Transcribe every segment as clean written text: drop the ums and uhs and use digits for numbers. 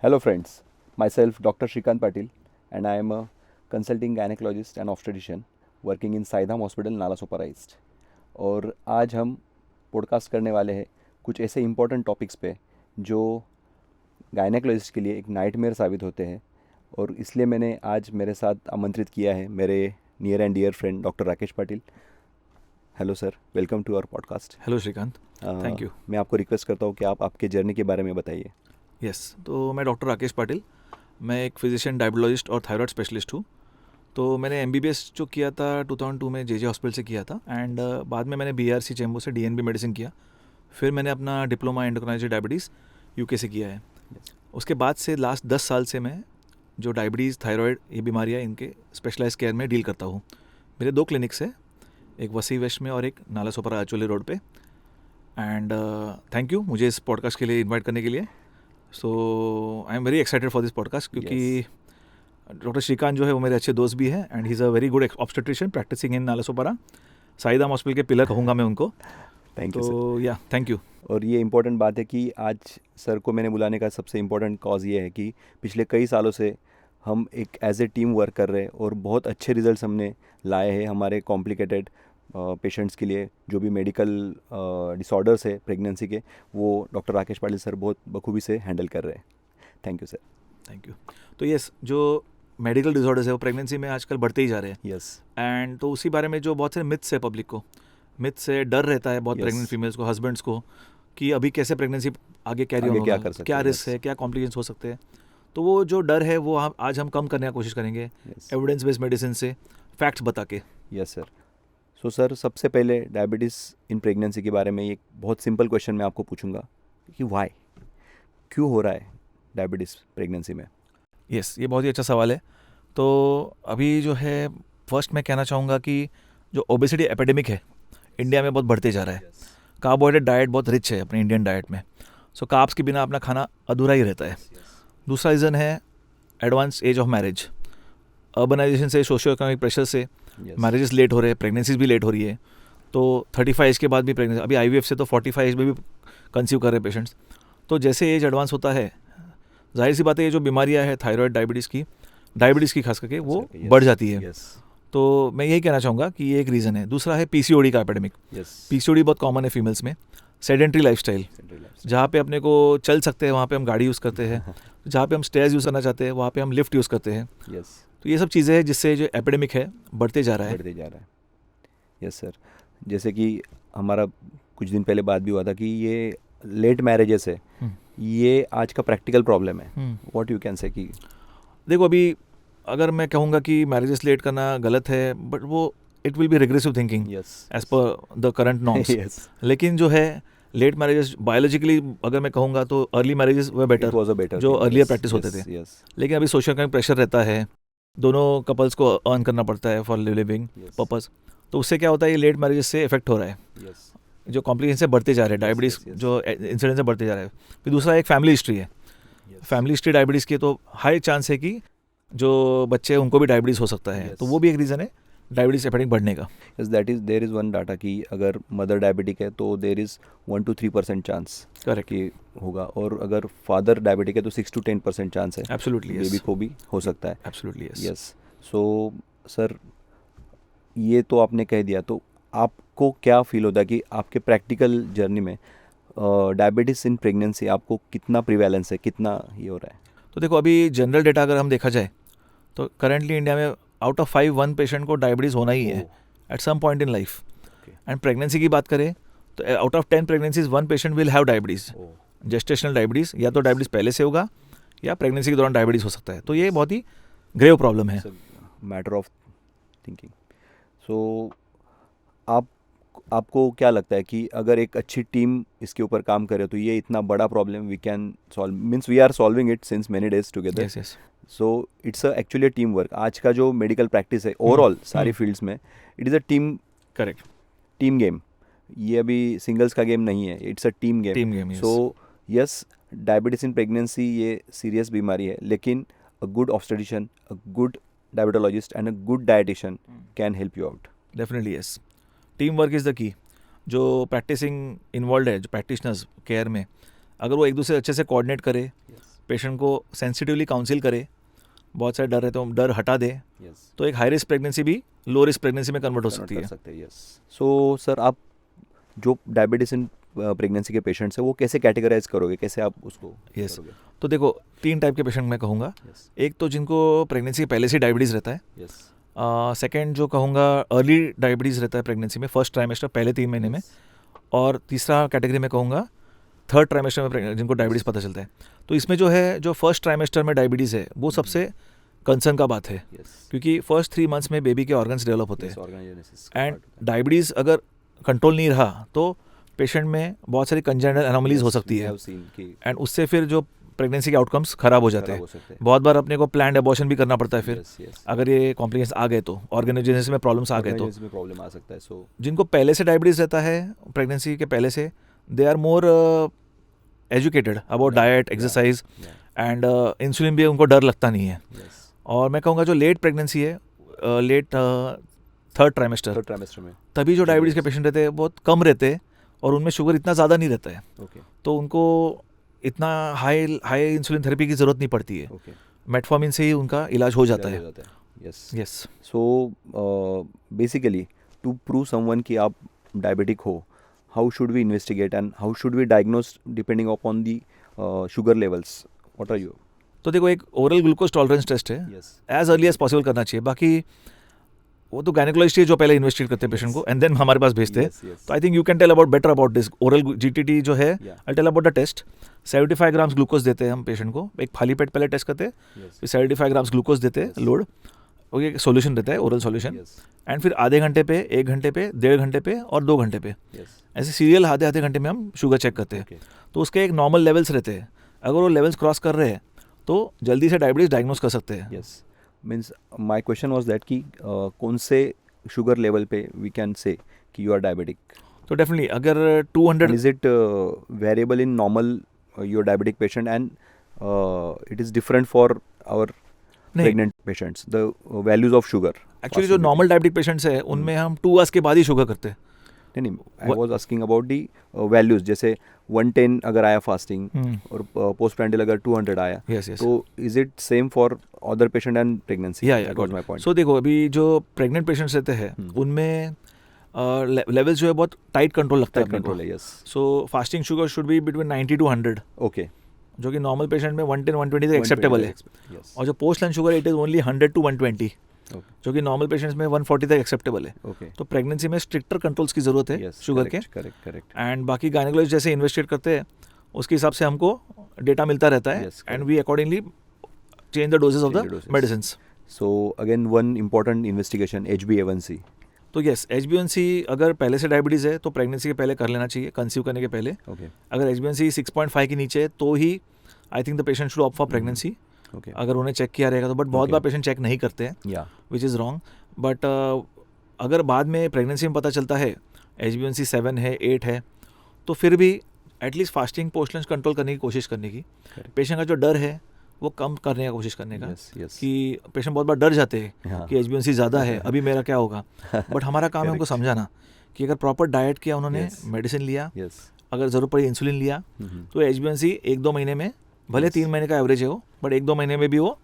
Hello friends, myself Dr. Shrikant Patil and I am a consulting gynecologist and obstetrician working in Saidham hospital Nalasopara east. और आज हम podcast करने वाले हैं कुछ ऐसे इम्पोर्टेंट टॉपिक्स पे जो गायनेकोलॉजिस्ट के लिए एक नाइटमेयर साबित होते हैं। और इसलिए मैंने आज मेरे साथ आमंत्रित किया है मेरे near and dear friend doctor Rakesh Patil. Hello sir, welcome to our podcast. Hello Shrikant, thank you. मैं आपको रिक्वेस्ट करता हूँ कि आप आपके जर्नी के बारे में बताइए। यस, तो मैं डॉक्टर राकेश पाटिल, मैं एक फिजिशियन डायबियोलॉजिस्ट और थायराइड स्पेशलिस्ट हूँ। तो मैंने MBBS जो किया था 2002 में JJ हॉस्पिटल से किया था एंड बाद में मैंने BRC चेंबूर से DNB मेडिसिन किया। फिर मैंने अपना डिप्लोमा एंडोक्राइनोलॉजी डायबिटीज़ UK से किया है। उसके बाद से लास्ट 10 साल से मैं जो डायबिटीज़, थायराइड, ये बीमारियाँ इनके स्पेशलाइज केयर में डील करता हूँ। मेरे 2 क्लिनिक्स है, एक वसी वेस्ट में और एक नालासोपारा आचोली रोड पे। एंड थैंक यू मुझे इस पॉडकास्ट के लिए इन्वाइट करने के लिए। So I am very excited for this podcast क्योंकि डॉक्टर श्रीकांत जो है वो मेरे अच्छे दोस्त भी हैं and he is a very good obstetrician practising in Nalasopara. Saidham hospital के पिलर कहूँगा मैं उनको। Thank you sir. तो या थैंक यू। और ये इम्पोर्टेंट बात है कि आज सर को मैंने बुलाने का सबसे इम्पोर्टेंट कॉज ये है कि पिछले कई सालों से हम एक एज ए टीम वर्क कर रहे हैं और बहुत अच्छे रिजल्ट्स हमने लाए हैं हमारे कॉम्प्लिकेटेड पेशेंट्स के लिए। जो भी मेडिकल डिसऑर्डर्स है प्रेगनेंसी के, वो डॉक्टर राकेश पाटिल सर बहुत बखूबी से हैंडल कर रहे हैं। Thank you sir. Thank you. तो यस, जो मेडिकल डिसऑर्डर्स है वो प्रेगनेंसी में आजकल बढ़ते ही जा रहे हैं। यस। एंड तो उसी बारे में जो बहुत सारे मिथ्स है, पब्लिक को मिथ्स से डर रहता है बहुत Yes. प्रेग्नेंट फीमेल्स को, हस्बैंड्स को, कि अभी कैसे प्रेगनेंसी आगे कैरी आगे ऑन क्या होगा, कर सकते क्या हैं, रिस्क yes. है, क्या कॉम्प्लिकेशंस हो सकते हैं। तो वो जो डर है वो आज हम कम करने की कोशिश करेंगे यस। एविडेंस बेस्ड मेडिसिन से, फैक्ट्स बता के। Yes sir. सो सर, सबसे पहले डायबिटीज़ इन प्रेगनेंसी के बारे में एक बहुत सिंपल क्वेश्चन मैं आपको पूछूंगा कि वाई, क्यों हो रहा है डायबिटीज़ प्रेगनेंसी में। यस, ये बहुत ही अच्छा सवाल है। तो अभी जो है, फर्स्ट मैं कहना चाहूँगा कि जो ओबेसिटी एपिडेमिक है इंडिया में बहुत बढ़ते जा रहा है। कार्बोहाइड्रेट डाइट बहुत रिच है अपने इंडियन डाइट में। सो कार्ब्स के बिना अपना खाना अधूरा ही रहता है। दूसरा रीज़न है advance age of marriage. Urbanisation से, सोशियो इकोनॉमिक प्रेशर से मैरिजेस लेट हो रहे हैं, प्रेगनेंसीज भी लेट हो रही है। तो 35 एज के बाद भी प्रेगनेंसी, अभी IVF से तो 45 एज में भी कंसीव कर रहे हैं पेशेंट्स। तो जैसे एज एडवांस होता है, जाहिर सी बात है ये जो बीमारियां है थायराइड, डायबिटीज़ की खास करके वो बढ़ जाती है। तो मैं यही कहना चाहूँगा कि ये एक रीज़न है। दूसरा है PCOD का एपिडेमिक। PCOD बहुत कॉमन है फीमेल्स में। सेडेंट्री लाइफस्टाइल, जहाँ पे अपने को चल सकते हैं वहाँ पे हम गाड़ी यूज़ करते हैं, जहाँ पे हम स्टेयर्स यूज़ करना चाहते हैं वहाँ पे हम लिफ्ट यूज़ करते हैं। तो ये सब चीज़ें हैं जिससे जो एपिडेमिक है बढ़ते जा रहा है। Yes sir. जैसे कि हमारा कुछ दिन पहले बात भी हुआ था कि ये लेट मैरिजेस है, ये आज का प्रैक्टिकल प्रॉब्लम है। व्हाट यू कैन से कि देखो, अभी अगर मैं कहूँगा कि मैरिजेस लेट करना गलत है, बट वो it will be regressive thinking as per the current norms. लेकिन जो है लेट मैरिजेस बायोलॉजिकली अगर मैं कहूँगा तो अर्ली मैरिजेस वे बेटर जो अर्लियर प्रैक्टिस होते थे। लेकिन अभी सोशल इकोनॉमिक प्रेशर रहता है, दोनों कपल्स को अर्न करना पड़ता है फॉर लिविंग पर्पस। तो उससे क्या होता है, ये लेट मैरिजेस से इफेक्ट हो रहा है। जो कॉम्प्लिकेशन से बढ़ते जा रहे हैं, डायबिटीज़ जो इंसिडेंस से बढ़ते जा रहे हैं। फिर दूसरा एक फैमिली हिस्ट्री है। फैमिली हिस्ट्री डायबिटीज़ की तो हाई चांस है कि जो बच्चे हैं उनको भी डायबिटीज़ हो सकता है। तो वो भी एक रीज़न है डायबिटीज़ एपिडेमिक बढ़ने का। देयर इज़ वन डाटा कि अगर मदर डायबिटिक है तो there is 1 to 3% chance correct कि होगा, और अगर फादर डायबिटिक है तो 6 to 10% चांस है एब्सोल्युटली बेबी को भी हो सकता है। Absolutely yes. सो सर, ये तो आपने कह दिया, तो आपको क्या फील होता है कि आपके प्रैक्टिकल जर्नी में डायबिटीज़ इन प्रेगनेंसी आपको कितना प्रिवेलेंस है, कितना ये हो रहा है। तो देखो, अभी जनरल डेटा अगर हम देखा जाए तो करेंटली इंडिया में आउट ऑफ 5 1 पेशेंट को डायबिटीज़ होना ही है at some point in life. And pregnancy की बात करें तो out of 10 pregnancies 1 patient will have diabetes. Gestational diabetes, या तो डायबिटीज़ पहले से होगा या प्रेगनेंसी के दौरान डायबिटीज़ हो सकता है। तो ये बहुत ही ग्रेव प्रॉब्लम है। Matter of thinking. सो आपको क्या लगता है कि अगर एक अच्छी टीम इसके ऊपर काम करे तो ये इतना बड़ा problem we can solve, means we are solving it since many days together. So it's actually a team work. आज का जो मेडिकल प्रैक्टिस है ओवरऑल सारी फील्ड्स में, it is a team, correct, team game. ये अभी सिंगल्स का game नहीं है, it's a team game. So yes, diabetes in pregnancy ये सीरियस बीमारी है, लेकिन a good obstetrician, a good diabetologist and a good dietitian can help you out. Definitely yes, team work is the key. जो practising involve है, जो practitioners care में, अगर वो एक दूसरे अच्छे से कोऑर्डिनेट करे पेशेंट को सेंसिटिवली काउंसिल करे, बहुत सारे डर है तो डर हटा दे, यस तो एक हाई रिस्क प्रेगनेंसी भी लो रिस्क प्रेगनेंसी में कन्वर्ट हो सकती है। यस। सो सर, आप जो डायबिटीज इन प्रेगनेंसी के पेशेंट्स है वो कैसे कैटेगराइज करोगे, कैसे आप उसको Yes. करोगे? तो देखो 3 टाइप के पेशेंट मैं कहूँगा। यस एक तो जिनको प्रेगनेंसी के पहले से डायबिटीज़ रहता है, यस सेकेंड जो कहूँगा अर्ली डायबिटीज़ रहता है प्रेगनेंसी में, फर्स्ट ट्राइमेस्टर पहले 3 महीने में, और तीसरा कैटेगरी में कहूँगा थर्ड ट्राइमेस्टर में जिनको डायबिटीज़ पता चलता है। तो इसमें जो है जो फर्स्ट ट्राइमेस्टर में डायबिटीज़ है वो सबसे कंसर्न का बात है, यस क्योंकि फर्स्ट 3 मंथ्स में बेबी के ऑर्गन्स डेवलप होते हैं, ऑर्गेनाइजेशंस एंड डायबिटीज़ अगर कंट्रोल नहीं रहा तो पेशेंट में बहुत सारी कंजेनिटल एनोमलीज हो सकती है, एंड उससे फिर जो प्रेगनेंसी के आउटकम्स खराब हो जाते हैं। बहुत बार अपने को प्लान्ड एबॉर्शन भी करना पड़ता है फिर, अगर ये कॉम्प्लिकेशंस आ गए तो, ऑर्गेनोजेनेसिस में प्रॉब्लम्स आ गए तो। प्रॉब्लम आ सकता है। सो जिनको पहले से डायबिटीज़ रहता है प्रेगनेंसी के पहले से, they are more educated about diet, exercise, and insulin भी उनको डर लगता नहीं है। और मैं कहूँगा जो लेट प्रेगनेंसी है, लेट थर्ड ट्राइमेस्टर में तभी जो डायबिटीज़ के पेशेंट रहते हैं बहुत कम रहते हैं, और उनमें शुगर इतना ज़्यादा नहीं रहता है, ओके तो उनको इतना हाई इंसुलिन थेरेपी की ज़रूरत नहीं पड़ती है, ओके मेटफॉर्मिन से ही उनका इलाज हो जाता है। Yes yes so basically to prove someone कि आप डायबिटिक हो, how should we investigate and how should we diagnose depending upon the sugar levels? What are you? तो देखो एक ओरल ग्लूकोज टॉलरेंस टेस्ट है, yes as early as possible करना चाहिए। बाकी वो तो गायनेकोलॉजिस्ट ही जो पहले इन्वेस्टिगेट करते हैं पेशेंट को एंड देन हमारे पास भेजते हैं। तो I think you can tell about better about this oral GTT जो है। I tell about the test. 75 grams glucose देते हैं हम पेशेंट को, एक खाली पेट पहले टेस्ट करते हैं, फिर 75 ग्राम्स ग्लूकोज देते हैं लोड, और ये सोल्यूशन रहता है ओरल सोल्यूशन, एंड फिर आधे घंटे पे, 1 घंटे पे, 1.5 घंटे पे और 2 घंटे पे, ऐसे सीरियल आधे आधे घंटे में हम शुगर चेक करते हैं। तो उसके एक नॉर्मल लेवल्स रहते हैं, अगर वो लेवल्स क्रॉस कर रहे हैं तो जल्दी से डायबिटीज डायग्नोस कर सकते हैं। Yes means my question was that कि कौन से शुगर लेवल पे वी कैन से कि यू आर डायबिटिक? तो डेफिनेटली अगर 200 is it variable in normal your diabetic patient and it is different for our pregnant patients the values of sugar? Actually जो normal diabetic patients है उनमें हम 2 hours के बाद ही sugar करते हैं। नहीं, I was asking about the values, जैसे 110 अगर आया फास्टिंग और पोस्ट प्रेंडियल अगर 200 आया, yes. तो is it same for other patient and pregnancy? That was my point. So देखो अभी जो प्रेग्नेंट पेशेंट्स रहते हैं उनमें लेवल्स जो है बहुत टाइट कंट्रोल लगता है कंट्रोल है। Yes so fasting sugar should be between 90 to 100, okay, जो कि नॉर्मल पेशेंट में 110-120 तक एक्सेप्टेबल है, और जो post lunch sugar it is only 100 to 120, जो कि नॉर्मल पेशेंट्स में 140 तक एक्सेप्टेबल है। तो प्रेगनेंसी में स्ट्रिक्टर कंट्रोल्स की जरूरत है शुगर के। करेक्ट। एंड बाकी गायनेकोलॉजिस्ट जैसे इन्वेस्टिगेट करते हैं उसके हिसाब से हमको डेटा मिलता रहता है, and we accordingly change the doses of the medicines. So again one important investigation HbA1c। तो यस, HbA1c अगर पहले से डायबिटीज़ है तो प्रेगनेंसी के पहले कर लेना चाहिए, कंसीव करने के पहले। अगर HbA1c 6.5 के नीचे है तो ही I think the patient should opt for pregnancy, अगर उन्हें चेक किया रहेगा तो। बट बहुत बार पेशेंट चेक नहीं करते हैं, विच इज़ रॉन्ग। बट अगर बाद में प्रेगनेंसी में पता चलता है HbA1c 7 है, 8 है, तो फिर भी at least fasting post lunch control करने की कोशिश करने की, पेशेंट का जो डर है वो कम करने का कोशिश करने का। कि पेशेंट बहुत बार डर जाते हैं कि HbA1c ज़्यादा है, अभी मेरा क्या होगा। बट हमारा काम है उनको समझाना कि अगर प्रॉपर डाइट किया उन्होंने, मेडिसिन लिया, अगर ज़रूरत पड़ी इंसुलिन लिया, तो HbA1c 1-2 महीने में, भले 3 महीने का एवरेज है वो, बट 1-2 महीने में भी वो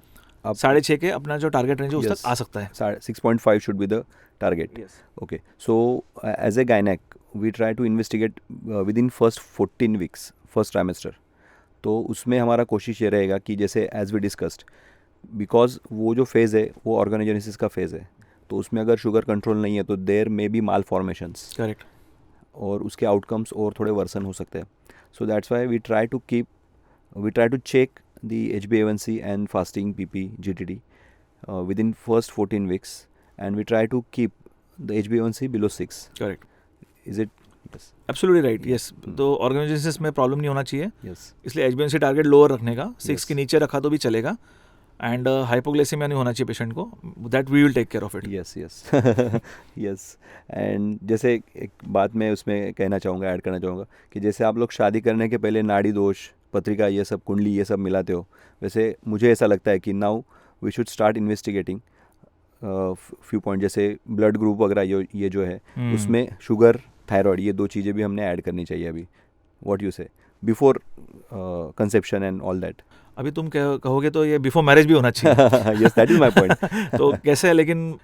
6.5 के अपना जो टारगेट रेंज है उस तक आ सकता है। 6.5 should be the target. Okay. So as a gynec, we try to investigate within first 14 weeks, first trimester. तो उसमें हमारा कोशिश ये रहेगा कि जैसे एज वी डिस्कस्ड, बिकॉज वो जो फेज़ है वो ऑर्गेनोजेनेसिस का फेज़ है, तो उसमें अगर शुगर कंट्रोल नहीं है तो there may be mal formations, correct, और उसके आउटकम्स और थोड़े वर्सन हो सकते हैं। So that's why we try to check the HbA1c and fasting PP GTD within first 14 weeks, and we try to keep the HbA1c below 6. Correct. Is it? Yes. Absolutely right. Yes. तो organisations में problem नहीं होना चाहिए। Yes. इसलिए HbA1c target lower रखने का, 6 के नीचे रखा तो भी चलेगा, एंड हाइपोग्लाइसेमिया नहीं होना चाहिए पेशेंट को, that we will take care of it. Yes yes. And जैसे एक बात मैं उसमें कहना चाहूँगा, ऐड करना चाहूँगा कि जैसे आप लोग शादी करने के पहले नाड़ी दोष, पत्रिका, ये सब, कुंडली, ये सब मिलाते हो, वैसे मुझे ऐसा लगता है कि now we should start investigating few point, जैसे ब्लड ग्रुप वगैरह, ये जो है उसमें शुगर, थायराइड, ये 2 चीज़ें भी हमने ऐड करनी चाहिए अभी। व्हाट यू से? Before conception and all that. अभी तुम कहोगे तो ये बिफोर मैरिज भी होना चाहिए. Yes, that is my point. तो कैसे है, लेकिन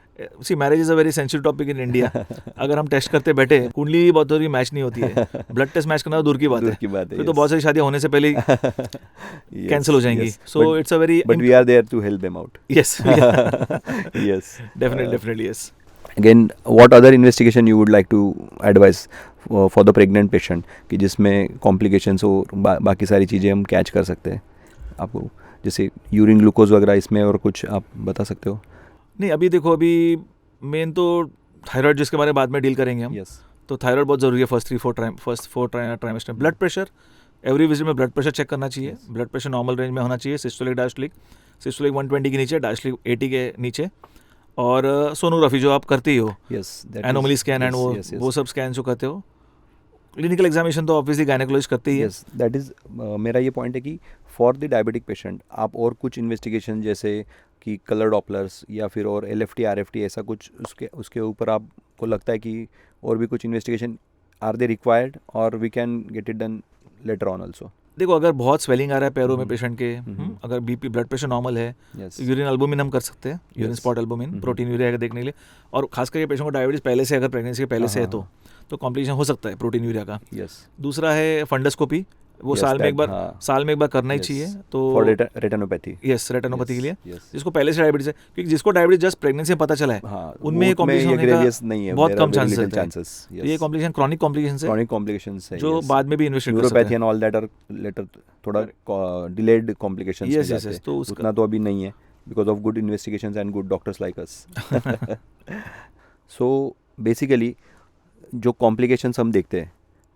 see marriage is a very sensitive topic in India. अगर हम टेस्ट करते बैठे, कुंडली भी बहुत मैच नहीं होती है, ब्लड टेस्ट मैच करना तो दूर की बात है. फिर तो बहुत सारी शादियां होने से पहले ही कैंसिल हो जाएंगी. So it's a very, but we are there to help them out. Yes, yes, definitely yes. Again, what other investigation you would like to advice for the pregnant patient कि जिसमें कॉम्प्लिकेशंस हो, बाकी सारी चीज़ें हम catch कर सकते हैं आपको, जैसे यूरिन ग्लूकोज वगैरह, इसमें और कुछ आप बता सकते हो? नहीं, अभी देखो, अभी मेन तो थायराइड, जिसके बारे में बाद में डील करेंगे हम. यस. तो थायराइड बहुत ज़रूरी है first 4 trimester. Blood pressure, every visit में ब्लड प्रेशर चेक करना चाहिए. ब्लड प्रेशर नॉर्मल रेंज में होना चाहिए. सिस्टोलिक डायस्टोलिक, सिस्टोलिक 120 के नीचे, डायस्टोलिक 80 के नीचे. और सोनोग्राफी जो आप करते ही हो, एनोमली स्कैन एंड वो सब स्कैन जो करते हो. क्लिनिकल एग्जामिनेशन तो ऑब्वियसली गायनेकोलॉजिस्ट करते ही है. यस, दैट इज़ मेरा ये पॉइंट है कि फॉर द डायबिटिक पेशेंट आप और कुछ इन्वेस्टिगेशन जैसे कि कलर डॉपलर्स या फिर और LFT RFT ऐसा कुछ उसके ऊपर आपको लगता है कि और भी कुछ इन्वेस्टिगेशन आर दे रिक्वायर्ड, और we can get it done later on also? देखो, अगर बहुत स्वेलिंग आ रहा है पैरों में पेशेंट के, अगर बीपी ब्लड प्रेशर नॉर्मल है, तो यूरिन एल्बुमिन हम कर सकते हैं. Urine spot albumin, protein urea देखने के लिए. और खासकर ये पेशेंट को डायबिटीज पहले से, अगर प्रेगनेंसी के पहले से है तो कॉम्प्लिकेशन हो सकता है प्रोटीन यूरिया का. दूसरा है फंडोस्कोपी, वो साल में एक बार करना ही चाहिए. तो रेटिनोपैथी, यस, रेटिनोपैथी के लिए, जिसको पहले से डायबिटीज है, क्योंकि जिसको डायबिटीज जस्ट प्रेगनेंसी में पता चला है, उनमें ये कॉम्प्लिकेशन होने का बहुत कम चांसेस है. ये कॉम्प्लिकेशन क्रॉनिक कॉम्प्लिकेशंस है जो बाद में भी इन्वेस्टिगेट कर सकते हैं. Neuropathy and all that are later थोड़ा डिलेड कॉम्प्लिकेशंस हो जाते हैं. तो उतना तो अभी नहीं है because of good investigations and good doctors like us. So basically जो कॉम्प्लिकेशंस हम देखते हैं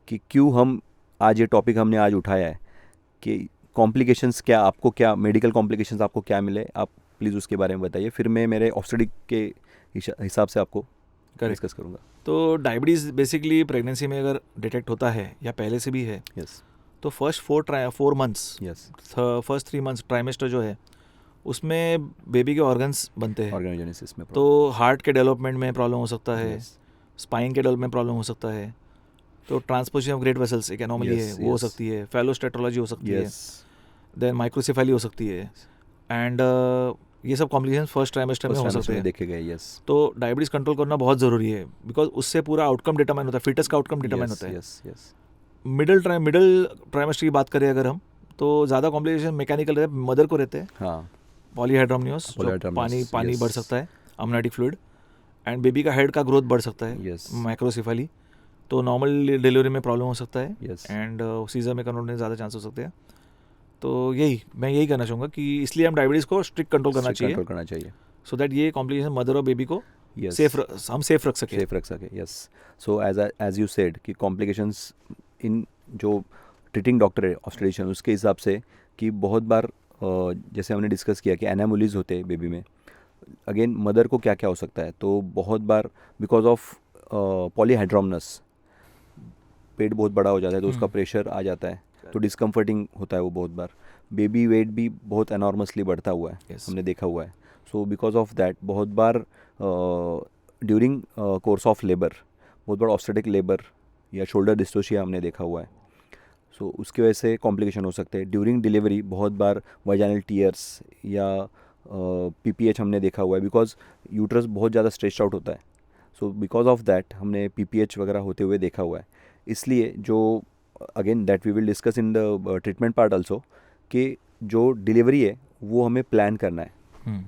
कि क्यों हम आज ये टॉपिक हमने आज उठाया है कि कॉम्प्लिकेशंस क्या, आपको क्या मेडिकल कॉम्प्लिकेशंस आपको क्या मिले, आप प्लीज़ उसके बारे में बताइए. फिर मैं मेरे ऑब्स्टेट्रिक के हिसाब से आपको डिस्कस करूँगा. तो डायबिटीज़ बेसिकली प्रेगनेंसी में अगर डिटेक्ट होता है या पहले से भी है, तो first 4 months, first 3 months trimester जो है, उसमें बेबी के ऑर्गन्स बनते हैं, ऑर्गेनोजेनेसिस में. तो हार्ट के डेवलपमेंट में प्रॉब्लम हो सकता है, स्पाइन के डेवलपमेंट में प्रॉब्लम हो सकता है. तो ट्रांसपोजिशन ऑफ ग्रेट वेसल्स एक एनोमली है, वो हो सकती है. फेलोस्टेट्रोलॉजी हो सकती है. देन माइक्रोसेफेली हो सकती है. एंड ये सब कॉम्प्लिकेशन फर्स्ट ट्राइमेस्टर में हो सकते हैं, देखे गए. तो डायबिटीज़ कंट्रोल करना बहुत ज़रूरी है, बिकॉज उससे पूरा आउटकम डिटरमाइन होता है, फिटनेस का आउटकम डिटरमाइन होता है. मिडिल ट्राइमेस्टर की बात करें अगर हम, तो ज़्यादा कॉम्प्लिकेशन मैकेनिकल रहते हैं, मदर को रहते हैं. पॉलीहाइड्रोमनियोस, पानी बढ़ सकता है, अमनाइटिक फ्लूइड, एंड बेबी का हेड का ग्रोथ बढ़ सकता है, माइक्रोसेफेली. तो नॉर्मल डिलीवरी में प्रॉब्लम हो सकता है, एंड सीजर में कन्वर्ट में ज़्यादा चांस हो सकते हैं. तो मैं यही कहना चाहूँगा कि इसलिए हम डायबिटीज़ को स्ट्रिक्ट कंट्रोल करना चाहिए, सो दैट ये कॉम्प्लिकेशन मदर और बेबी को हम सेफ रख सके. Yes. So as you said कि कॉम्प्लिकेशंस इन जो ट्रीटिंग डॉक्टर है ऑब्स्टेट्रिशियन, उसके हिसाब से कि बहुत बार जैसे हमने डिस्कस किया कि एनामोलीज होते हैं बेबी में. अगेन मदर को क्या क्या हो सकता है, तो बहुत बार बिकॉज ऑफ पॉलीहाइड्रोमनस पेट बहुत बड़ा हो जाता है, तो उसका प्रेशर आ जाता है, तो डिस्कम्फर्टिंग होता है वो बहुत बार. बेबी वेट भी बहुत एनॉर्मसली बढ़ता हुआ है, हमने देखा हुआ है. सो बिकॉज ऑफ दैट बहुत बार ड्यूरिंग कोर्स ऑफ लेबर बहुत बड़ा ऑब्स्टेटिक लेबर या शोल्डर डिस्टोशिया हमने देखा हुआ है. सो उसकी वजह से कॉम्प्लिकेशन हो सकते हैं. ड्यूरिंग डिलीवरी बहुत बार वजाइनल टीयर्स या PPH हमने देखा हुआ है, बिकॉज यूट्रस बहुत ज़्यादा स्ट्रेच्ड आउट होता है. सो बिकॉज ऑफ दैट हमने PPH वगैरह होते हुए देखा हुआ है. इसलिए जो again that we will discuss in the treatment part also, कि जो डिलीवरी है वो हमें प्लान करना है.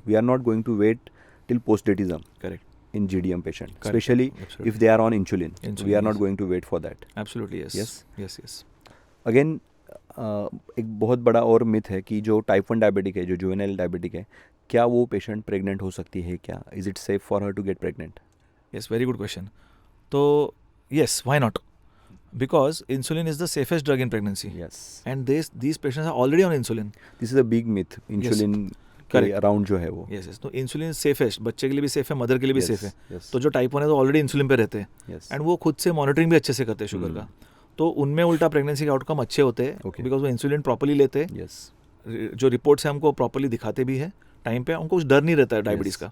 We are not going to wait till postdatism. Correct. In GDM patient, especially if they are on insulin, we are not going to wait for that. Absolutely, yes. Again, एक बहुत बड़ा और myth है कि जो type 1 diabetic है, जो juvenile diabetic है, क्या वो पेशेंट प्रेग्नेंट हो सकती है क्या? Is it safe for her to get pregnant? Yes, very good question. तो yes, why not? Because insulin is the safest drug in pregnancy. Yes. And these patients are already on insulin. This is a big myth. Insulin के around जो है वो. Yes. तो insulin safest, बच्चे के लिए भी सेफ है, मदर के लिए भी सेफ है. तो जो टाइप 1 है तो ऑलरेडी इंसुलिन पे रहते हैं, एंड वो खुद से मॉनिटरिंग भी अच्छे से करते हैं शुगर का. तो उनमें उल्टा प्रेगनेंसी के आउटकम अच्छे होते हैं, बिकॉज वो इंसुलिन प्रॉपर्ली लेते हैं. जो रिपोर्ट्स हैं हमको प्रॉपर्ली दिखाते भी है टाइम पे, उनको कुछ डर नहीं रहता है डायबिटीज़ का.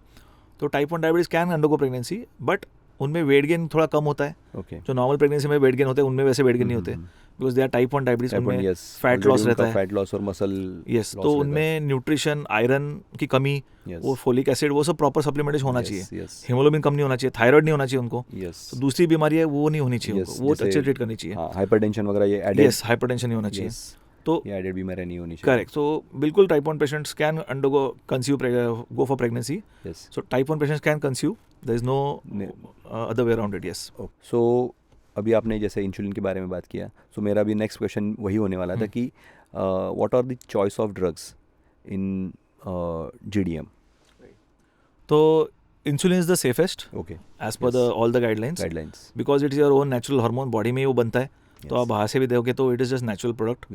तो type 1 diabetes can undergo pregnancy, but उनमें वेट गेन थोड़ा कम होता है. जो नॉर्मल प्रेगनेंसी में वेट गेन होते हैं, उनमें वैसे वेट गेन नहीं होते. Because they are type 1 diabetes, उनमें यस, फैट लॉस रहता है, फैट लॉस और मसल यस, तो उनमें न्यूट्रिशन, आयरन की कमी, वो फोलिक एसिड, वो सब प्रॉपर सप्लीमेंटेशन होना चाहिए, हीमोग्लोबिन कम नहीं होना चाहिए, थायराइड नहीं होना चाहिए उनको, तो दूसरी बीमारी है वो नहीं होनी चाहिए उनको, वो अच्छे ट्रीट करनी चाहिए, हाइपरटेंशन वगैरह ये एडेड, यस, हाइपरटेंशन नहीं होना चाहिए, तो ये एडेड बीमारी नहीं होनी चाहिए, करेक्ट, सो बिल्कुल type 1 patients can undergo conceive go for pregnancy, yes, so type 1 patients can conceive, there is no other way around it, yes. So अभी आपने जैसे इंसुलिन के बारे में बात किया, सो मेरा भी नेक्स्ट क्वेश्चन वही होने वाला था कि what are the choice of drugs in GDM? तो insulin is the safest, okay, as per all the guidelines, because it is your own natural hormone, body में ही वो बनता है, तो आप बाहर से भी देखोगे तो it is just natural product,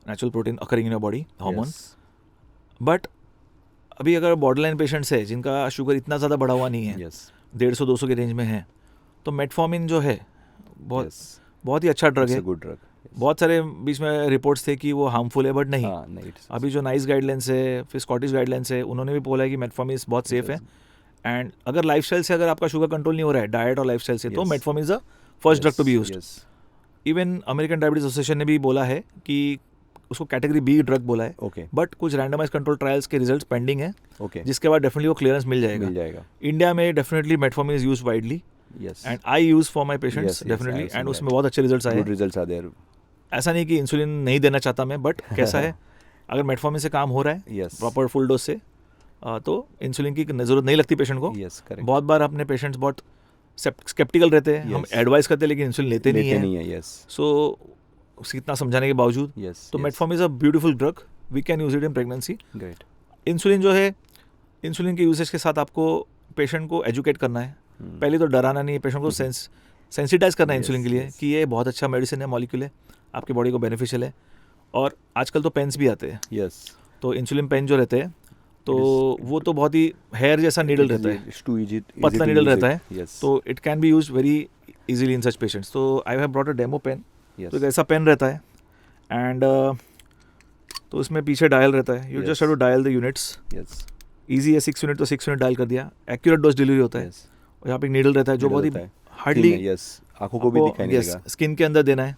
natural protein occurring in your body, hormone. But अभी अगर बॉर्डरलाइन पेशेंट्स है जिनका शुगर इतना ज़्यादा बढ़ा हुआ नहीं है, 150-200 के रेंज में है, तो मेटफॉर्मिन जो है बहुत ही अच्छा ड्रग है, गुड ड्रग। बहुत सारे बीच में रिपोर्ट्स थे कि वो हार्मफुल है, बट नहीं, अभी जो नाइस गाइडलाइंस है, फिर स्कॉटिश गाइडलाइंस है, उन्होंने भी बोला है कि मेटफॉर्मिन बहुत सेफ है, एंड अगर लाइफस्टाइल से अगर आपका शुगर कंट्रोल नहीं हो रहा है, डाइट और लाइफस्टाइल से, तो metformin is the first drug to be used. Even American Diabetes Association ने भी बोला है कि उसको कैटेगरी बी ड्रग बोला है, बट कुछ रैंडमाइज कंट्रोल ट्रायल्स के रिजल्ट्स पेंडिंग है, जिसके बाद डेफिनेटली वो क्लियरेंस मिल जाएगा। इंडिया में definitely metformin is used widely, and I use for my patients definitely, and उसमें बहुत अच्छे रिजल्ट्स आए। ऐसा नहीं कि इंसुलिन नहीं देना चाहता मैं, बट कैसा है, अगर मेटफॉर्मिन से काम हो रहा है प्रॉपर फुल डोज से, तो इंसुलिन की जरूरत नहीं लगती पेशेंट को। बहुत बार अपने पेशेंट्स बहुत स्केप्टिकल रहते हैं, हम एडवाइस करते हैं लेकिन इंसुलिन लेते नहीं है, सो इतना समझाने के बावजूद, तो metformin is a beautiful drug, we can use it in pregnancy. Insulin जो है, इंसुलिन के यूजेज के साथ आपको पेशेंट को एजुकेट करना है, पहले तो डराना नहीं है, पेशेंट को सेंसिटाइज करना है इंसुलिन के लिए कि ये बहुत अच्छा मेडिसिन है, मॉलिक्यूल है, आपकी बॉडी को बेनिफिशियल है। और आजकल तो पेन्स भी आते हैं, तो इंसुलिन पेन जो रहते हैं, तो वो तो बहुत ही हेयर जैसा नीडल रहता है, पतला नीडल रहता है, तो it can be use very easily in such patients. तो I have brought a demo pen, तो एक ऐसा पेन रहता है, एंड तो उसमें पीछे डायल रहता है, you just have to dial the units, easy है, 6 यूनिट तो 6 यूनिट डायल कर दिया, एक्यूरेट डोज डिलीवरी होता है। और यहाँ पे एक नीडल रहता है जो बहुत ही हार्डली आंखों को भी दिखाई नहीं देगा, स्किन के अंदर देना है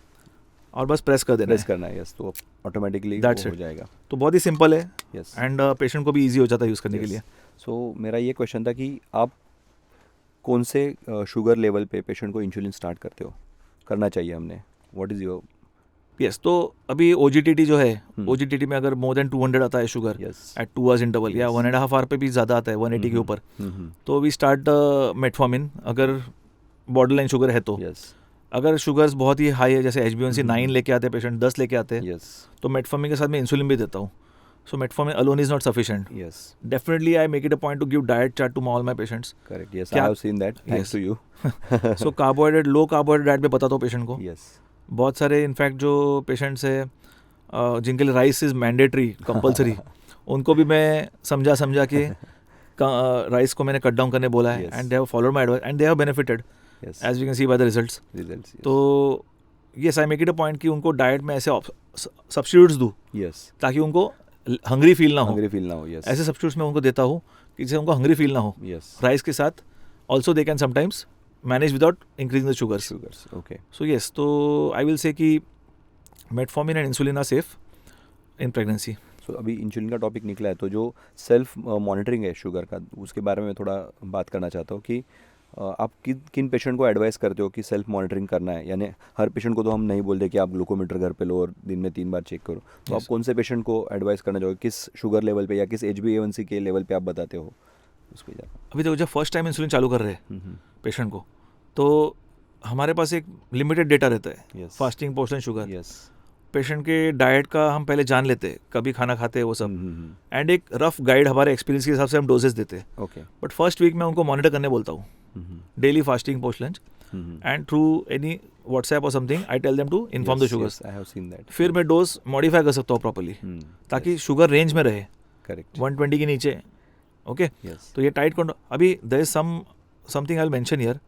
और बस प्रेस कर देना है, तो ऑटोमेटिकली हो जाएगा। तो बहुत ही सिंपल है, एंड पेशेंट को भी इजी हो जाता है यूज़ करने के लिए। सो मेरा ये क्वेश्चन था कि आप कौन से शुगर लेवल पे पेशेंट को इंसुलिन स्टार्ट करते हो, करना चाहिए हमने, व्हाट इज योर? यस, तो अभी OGTT जो है, OGTT में अगर मोर देन 200 आता है शुगर एट 2 आवर्स इंटरवल, या 1.5 आवर पे भी ज़्यादा आता है, 180 के ऊपर, तो वी स्टार्ट मेटफॉर्मिन अगर बॉर्डरलाइन शुगर है तो। अगर शुगर्स बहुत ही हाई है, जैसे HbA1c 9 लेके आते हैं पेशेंट, 10 लेके आते हैं, तो मेटफॉर्मिन के साथ मैं इंसुलिन भी देता हूँ। So metformin alone is not sufficient, definitely I make it a point to give diet chart to all my patients. Correct, yes, I have seen that, thanks to you. So carbohydrate, low carbohydrate diet में बताता हूँ patient को। बहुत सारे in fact जो patients है जिनके लिए राइस इज़ मैंडेटरी, कंपलसरी, उनको भी मैं समझा के राइस को मैंने कट डाउन करने बोला है, and they have followed my advice and they have benefited, as we can see by the results. तो yes, I make it a point कि उनको डाइट में ऐसे सब्स्टिट्यूट्स दूँ, ताकि उनको हंग्री फील ना हो, ऐसे सब्स्टिट्यूट्स मैं उनको देता हूँ कि जिससे उनको हंग्री फील ना हो। राइस के साथ also they can sometimes manage without increasing the sugars. Okay, so yes, तो आई विल से कि metformin and insulin are safe in pregnancy. So अभी इंसुलिन का टॉपिक निकला है, तो जो सेल्फ मॉनिटरिंग है शुगर का, उसके बारे में थोड़ा बात करना चाहता हूँ कि आप किन पेशेंट को एडवाइस करते हो कि सेल्फ मॉनिटरिंग करना है? यानी हर पेशेंट को तो हम नहीं बोलते कि आप ग्लूकोमीटर घर पे लो और दिन में 3 बार चेक करो, तो आप कौन से पेशेंट को एडवाइस करना चाहोगे, किस शुगर लेवल पे या किस HbA1c के लेवल पे आप बताते हो उसको? अभी देखो, जब फर्स्ट टाइम इंसुलिन चालू कर रहे हैं पेशेंट को, तो हमारे पास एक लिमिटेड डेटा रहता है, फास्टिंग, पोस्टन शुगर, पेशेंट के डाइट का हम पहले जान लेते हैं, कभी खाना खाते हैं वो सब, एंड एक रफ गाइड हमारे एक्सपीरियंस के हिसाब से हम डोजेस देते हैं। बट फर्स्ट वीक में उनको मॉनिटर करने बोलता हूँ, daily fasting, post lunch, and through any WhatsApp और something I tell them to inform the sugars. फिर मैं डोज मॉडिफाई कर सकता हूँ प्रॉपर्ली, ताकि शुगर रेंज में रहे, 120 के नीचे। ओके, तो ये टाइट कंट्रोल। अभी there is something I will mention here.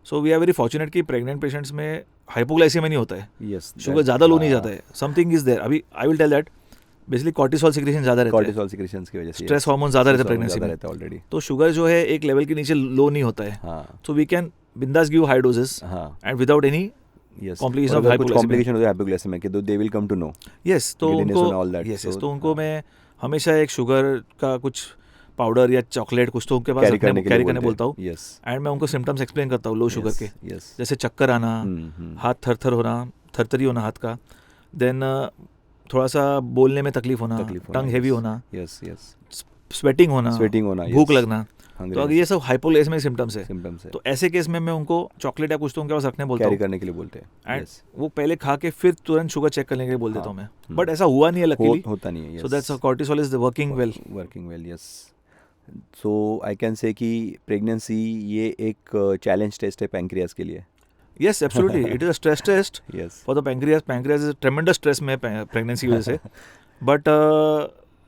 So we are very fortunate कि प्रेग्नेंट पेशेंट्स में हाइपोग्लाइसेमिया नहीं होता है, शुगर ज़्यादा लो नहीं जाता है, समथिंग इज देयर। अभी I will tell that basically cortisol secretion ज़्यादा रहता है, कॉर्टिसोल सिक्रेशंस की वजह से स्ट्रेस हार्मोन ज़्यादा रहता है प्रेगनेंसी में ऑलरेडी, तो शुगर जो है एक लेवल के नीचे लो नहीं होता है। सो वी कैन बिंदास give high doses and without any Yes. complication और of अगर कुछ hypoglycemia. complication हो जाए hypoglycemia के तो they will come to know. Yes तो Giddiness उनको and all that. Yes So, तो उनको हाँ, मैं हमेशा एक शुगर का कुछ पाउडर या चॉकलेट कुछ तो उनके पास carry करने के लिए कैरी करने बोलते बोलता हैं. हूँ. Yes. एंड मैं उनको सिम्टम्स एक्सप्लेन करता हूँ लो शुगर Yes. के, Yes. जैसे चक्कर आना, हाथ थर होना, थरथरी होना हाथ का, देन थोड़ा सा बोलने में तकलीफ होना, टंग हेवी yes. होना, Yes. Yes. स्वेटिंग होना, Sweating होना. भूख yes. लगना. तो Hungriness. अगर ये सब हाइपोग्लाइसेमिक सिम्टम्स है symptoms है. तो ऐसे केस में मैं उनको चॉकलेट या कुछ तो उनके पास रखने बोलता कैरी हूँ. करने के लिए बोलते हैं. And Yes. वो पहले खा के फिर तुरंत शुगर चेक करने के लिए बोल देता हूँ मैं. हम्म. बट ऐसा हुआ नहीं है लकीली. होता नहीं है. सो yes. That's cortisol is working well. Working well. Yes. So I can say कि प्रेगनेंसी ये एक चैलेंज टेस्ट है पैंक्रियाज के लिए. Yes, absolutely. It is a stress test yes. for the pancreas. Pancreas is a tremendous stress में pregnancy की वजह से. But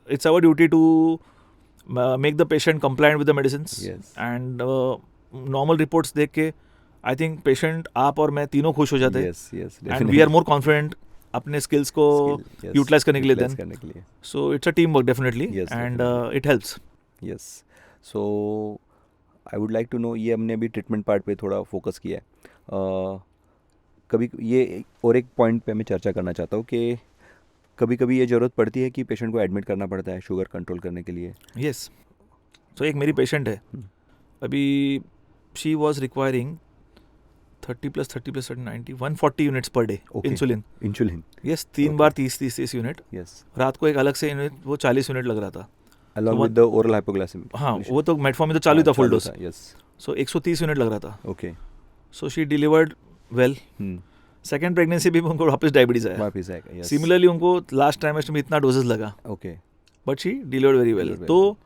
it's our duty to make the patient compliant with the medicines. Yes. And normal reports देख के I think patient आप और मैं तीनों खुश हो जाते हैं. Yes. Yes. And we are more confident अपने skills को utilize करने के लिए then. करने के लिए. So it's a teamwork definitely. Yes, and definitely. it helps. Yes. So I would like to know, ये हमने अभी ट्रीटमेंट पार्ट पे थोड़ा फोकस किया है. कभी ये और एक पॉइंट पे मैं चर्चा करना चाहता हूँ कि कभी कभी ये ज़रूरत पड़ती है कि पेशेंट को एडमिट करना पड़ता है शुगर कंट्रोल करने के लिए. Yes. So एक मेरी पेशेंट है अभी, she was requiring 30 plus 90 140 units per day Okay. Insulin. Insulin. Yes 3 Okay. Bar 30 unit. Yes. रात को एक अलग से यूनिट वो 40 यूनिट लग रहा था. Along So with the oral hypoglycaemic. हाँ वो तो मेटफॉर्मिन तो चालू था full dose. Yes. So 130 unit लग रहा था. Okay. So she delivered well. Second pregnancy भी उनको वापस डायबिटीज आया. वापस आएगा. यस. सिमिलरली उनको लास्ट ट्राइमेस्टर में इतना डोजेस लगा, okay. But she delivered very well. Delivered very तो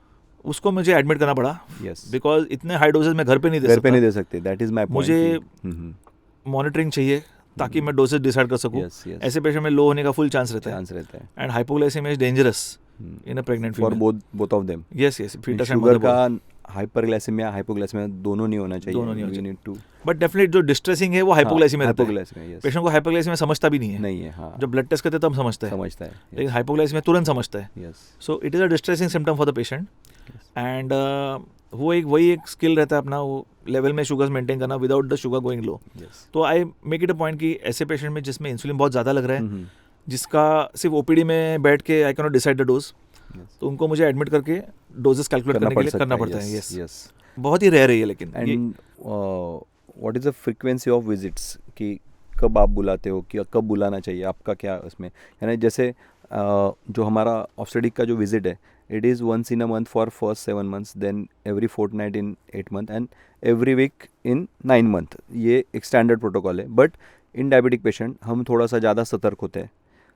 उसको मुझे एडमिट करना पड़ा यस. बिकॉज इतने हाई डोजेस मैं घर पे नहीं दे घर पे नहीं सकता. दे सकते. That is my point. मुझे मॉनिटरिंग चाहिए ताकि मैं डोजेस डिसाइड कर सकूं. यस. यस. ऐसे पेशेंट में लो होने का फुल चांस रहता है. चांस रहता है. And hypoglycaemia is dangerous in a pregnant for female. Both of them. Yes yes foetus and sugar mother. का हाइपरग्लाइसेमिया हाइपोग्लाइसेमिया दोनों नहीं होना चाहिए. दोनों नहीं होना You चाहिए. need to- बट डेफिनेट जो डिस्ट्रेसिंग है वो हाइपोग्लाइसेमिया रहता है. हाइपोग्लाइसेमिया. यस. पेशेंट को हाइपोग्लाइसेमिया समझता भी नहीं है. नहीं है. हाँ. जब ब्लड टेस्ट करते हैं तब समझता है, समझता है. लेकिन हाइपोग्लाइसेमिया तुरंत समझता है. Yes. So it is a distressing symptom for the patient. And वो एक वही एक स्किल रहता है अपना, वो लेवल में शुगर्स मेंटेन करना without the sugar going low. Yes. तो I make it a point कि ऐसे पेशेंट में जिसमें इंसुलिन बहुत ज़्यादा लग रहा है, जिसका सिर्फ ओपीडी में बैठ के I cannot decide the dose, तो उनको मुझे एडमिट करके डोजेस कैलकुलेट करने के लिए करना पड़ता है. यस. यस. बहुत ही रेयर है ये, लेकिन ये- and what is the frequency of visits कि कब आप बुलाते हो, कि कब बुलाना चाहिए, आपका क्या उसमें, यानी जैसे जो हमारा ऑब्स्टेटिक का जो विजिट है, it is once in a month for first 7 months, then every fortnight in 8 month and every week in 9 month. ये एक स्टैंडर्ड प्रोटोकॉल है. बट इन डायबिटिक पेशेंट हम थोड़ा सा ज़्यादा सतर्क होते हैं.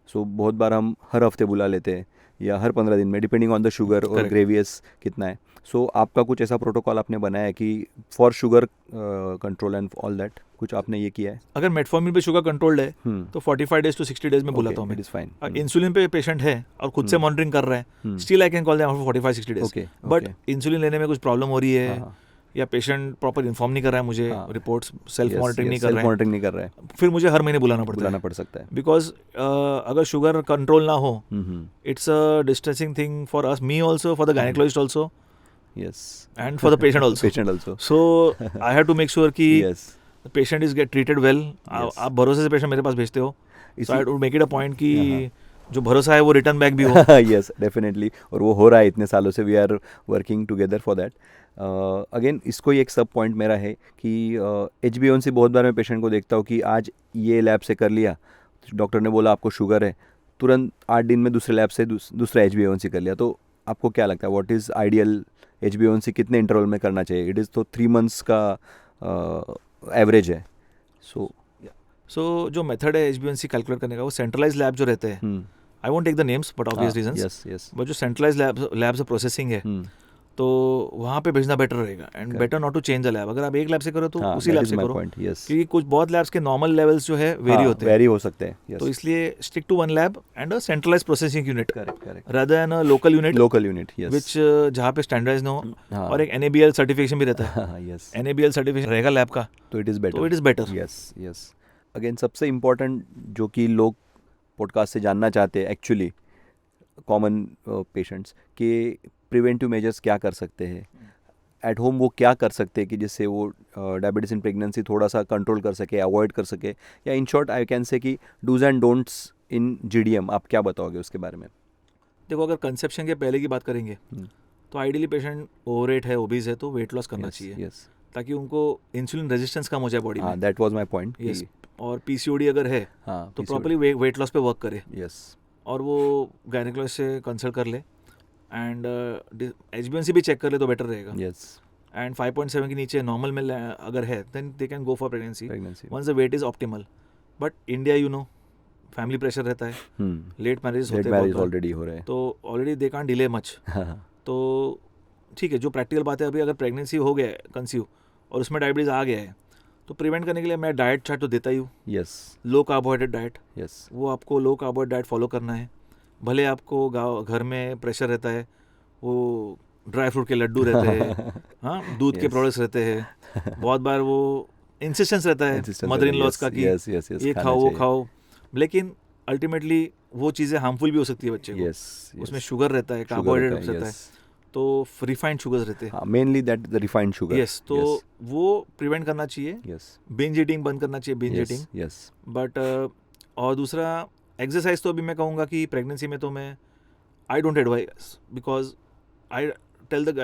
सो बहुत बार हम हर हफ्ते बुला लेते हैं या हर 15 दिन में, डिपेंडिंग ऑन द शुगर और Correct. ग्रेवियस कितना है. सो आपका कुछ ऐसा प्रोटोकॉल आपने बनाया है कि for sugar control and all that, कुछ आपने ये किया है? अगर मेटफॉर्मिन पे शुगर कंट्रोल्ड है तो 45 days to 60 days में बुलाता हूँ इट मैं. Is fine. इंसुलिन पे पेशेंट है और खुद से मॉनिटरिंग कर रहा है, still I can call them after 45-60 days. Okay, but okay. Insulin लेने में कुछ प्रॉब्लम हो रही है हाँ, या पेशेंट प्रॉपर इन्फॉर्म नहीं कर रहा है मुझे, हाँ. रिपोर्ट्स सेल्फ मॉनिटरिंग नहीं कर सेल्फ रहा है, मॉनिटरिंग नहीं कर रहा है, फिर मुझे हर महीने बुलाना पड़ता बुलाना है. पड़ सकता है. बिकॉज अगर शुगर कंट्रोल ना हो, hmm. It's a distressing thing for us, me also, for the gynaecologist also, yes. And for the patient also. Patient also. So I have to make sure कि yes. Patient is get treated well. Yes. आप भरोसे से patient मेरे पास भेजते हो, इसी- so I to make it a point कि हाँ. जो भरोसा है वो रिटर्न बैक भी हो. Yes, definitely. और वो हो रहा है इतने सालों से. We are working together for that. Again इसको ही एक सब पॉइंट मेरा है कि HbA1c बहुत बार मैं पेशेंट को देखता हूँ कि आज ये लैब से कर लिया, डॉक्टर ने बोला आपको शुगर है, तुरंत 8 दिन में दूसरे लैब से दूसरा HbA1c कर लिया. तो आपको क्या लगता है, व्हाट इज़ आइडियल HbA1c कितने इंटरवल में करना चाहिए? इट इज़ तो 3 months का एवरेज है. सो जो मेथड है HbA1c कैलकुलेट करने का, वो सेंट्रलाइज लैब जो रहते हैं, I won't take the names but obvious reasons, yes. Yes. But जो सेंट्रलाइज लैब्स ऑफ प्रोसेसिंग है, तो वहाँ पे भेजना बेटर रहेगा. And better not to change the lab. अगर आप एक लैब से करो तो उसी लैब से करो, यस. क्योंकि कुछ बहुत लैब्स के नॉर्मल लेवल्स जो है वेरी होते हैं, वेरी हो सकते हैं. तो यस. इसलिए stick to one lab and a centralise processing unit correct, correct. rather than a local unit local unit. Yes. which जहाँ पे स्टैंडर्डाइज ना हो. हाँ. और एक NABL सर्टिफिकेशन भी रहता है. यस. NABL सर्टिफिकेशन रहेगा लैब का, तो इट इज़ बेटर. तो it is better. Yes. Yes. Again सबसे इम्पोर्टेंट जो कि लोग पॉडकास्ट से जानना चाहते हैं, एक्चुअली कॉमन पेशेंट्स, कि प्रिवेंटिव मेजर्स क्या कर सकते हैं एट होम वो क्या कर सकते हैं कि जिससे वो डायबिटीज़ इन प्रेगनेंसी थोड़ा सा कंट्रोल कर सके, अवॉइड कर सके, या in short I can say कि dos and don'ts in GDM, आप क्या बताओगे उसके बारे में? देखो, अगर कंसेप्शन के पहले की बात करेंगे तो आइडियली पेशेंट ओवरवेट है, ओबीज है, तो वेट लॉस करना चाहिए, यस, ताकि उनको इंसुलिन रेजिस्टेंस कम हो जाए बॉडी हाँ, में। That was my point. Yes, और पीसीओडी अगर है हाँ, तो प्रॉपर्ली वेट लॉस पे वर्क करे, यस, और वो गायनेकोलॉजिस्ट से कंसल्ट कर ले, एंड HbA1c भी चेक कर ले तो बेटर रहेगा। यस, एंड 5.7 के नीचे नॉर्मल में अगर है then they can go for pregnancy pregnancy, once the weight is optimal. But India family pressure रहता है, लेट मैरिज लेट होते मैरिज हैं, ऑलरेडी हो रहे हैं। तो already they can't delay much. तो ठीक है, जो प्रैक्टिकल बात है, अभी अगर प्रेगनेंसी हो गया है, कंसीव, और उसमें डायबिटीज़ आ गया है, तो प्रिवेंट करने के लिए मैं डाइट चार्ट तो देता ही हूँ। यस, लो कार्बोहाइड्रेट डाइट, यस, वो आपको लो कार्बोहाइड्रेट डाइट फॉलो करना है। भले आपको घर में प्रेशर रहता है, वो ड्राई फ्रूट के लड्डू रहते हैं, हाँ, दूध के Yes. प्रोडक्ट्स रहते हैं, बहुत बार वो इंसिस्टेंस रहता है मदर इन लॉज का कि यस, यस, यस, ये खाओ वो खाओ, लेकिन अल्टीमेटली वो चीज़ें हार्मफुल भी हो सकती है बच्चे को। यस, उसमें शुगर रहता है, कार्बोहाइड्रेट रहता है, तो रिफाइंड शुगर्स रहते हैं। Mainly that the refined sugar. Yes, तो वो प्रिवेंट करना चाहिए। यस, बिंज ईटिंग बंद करना चाहिए, बिंज ईटिंग। यस, बट और दूसरा, एक्सरसाइज तो अभी मैं कहूँगा कि प्रेगनेंसी में तो मैं I don't advice, because I tell the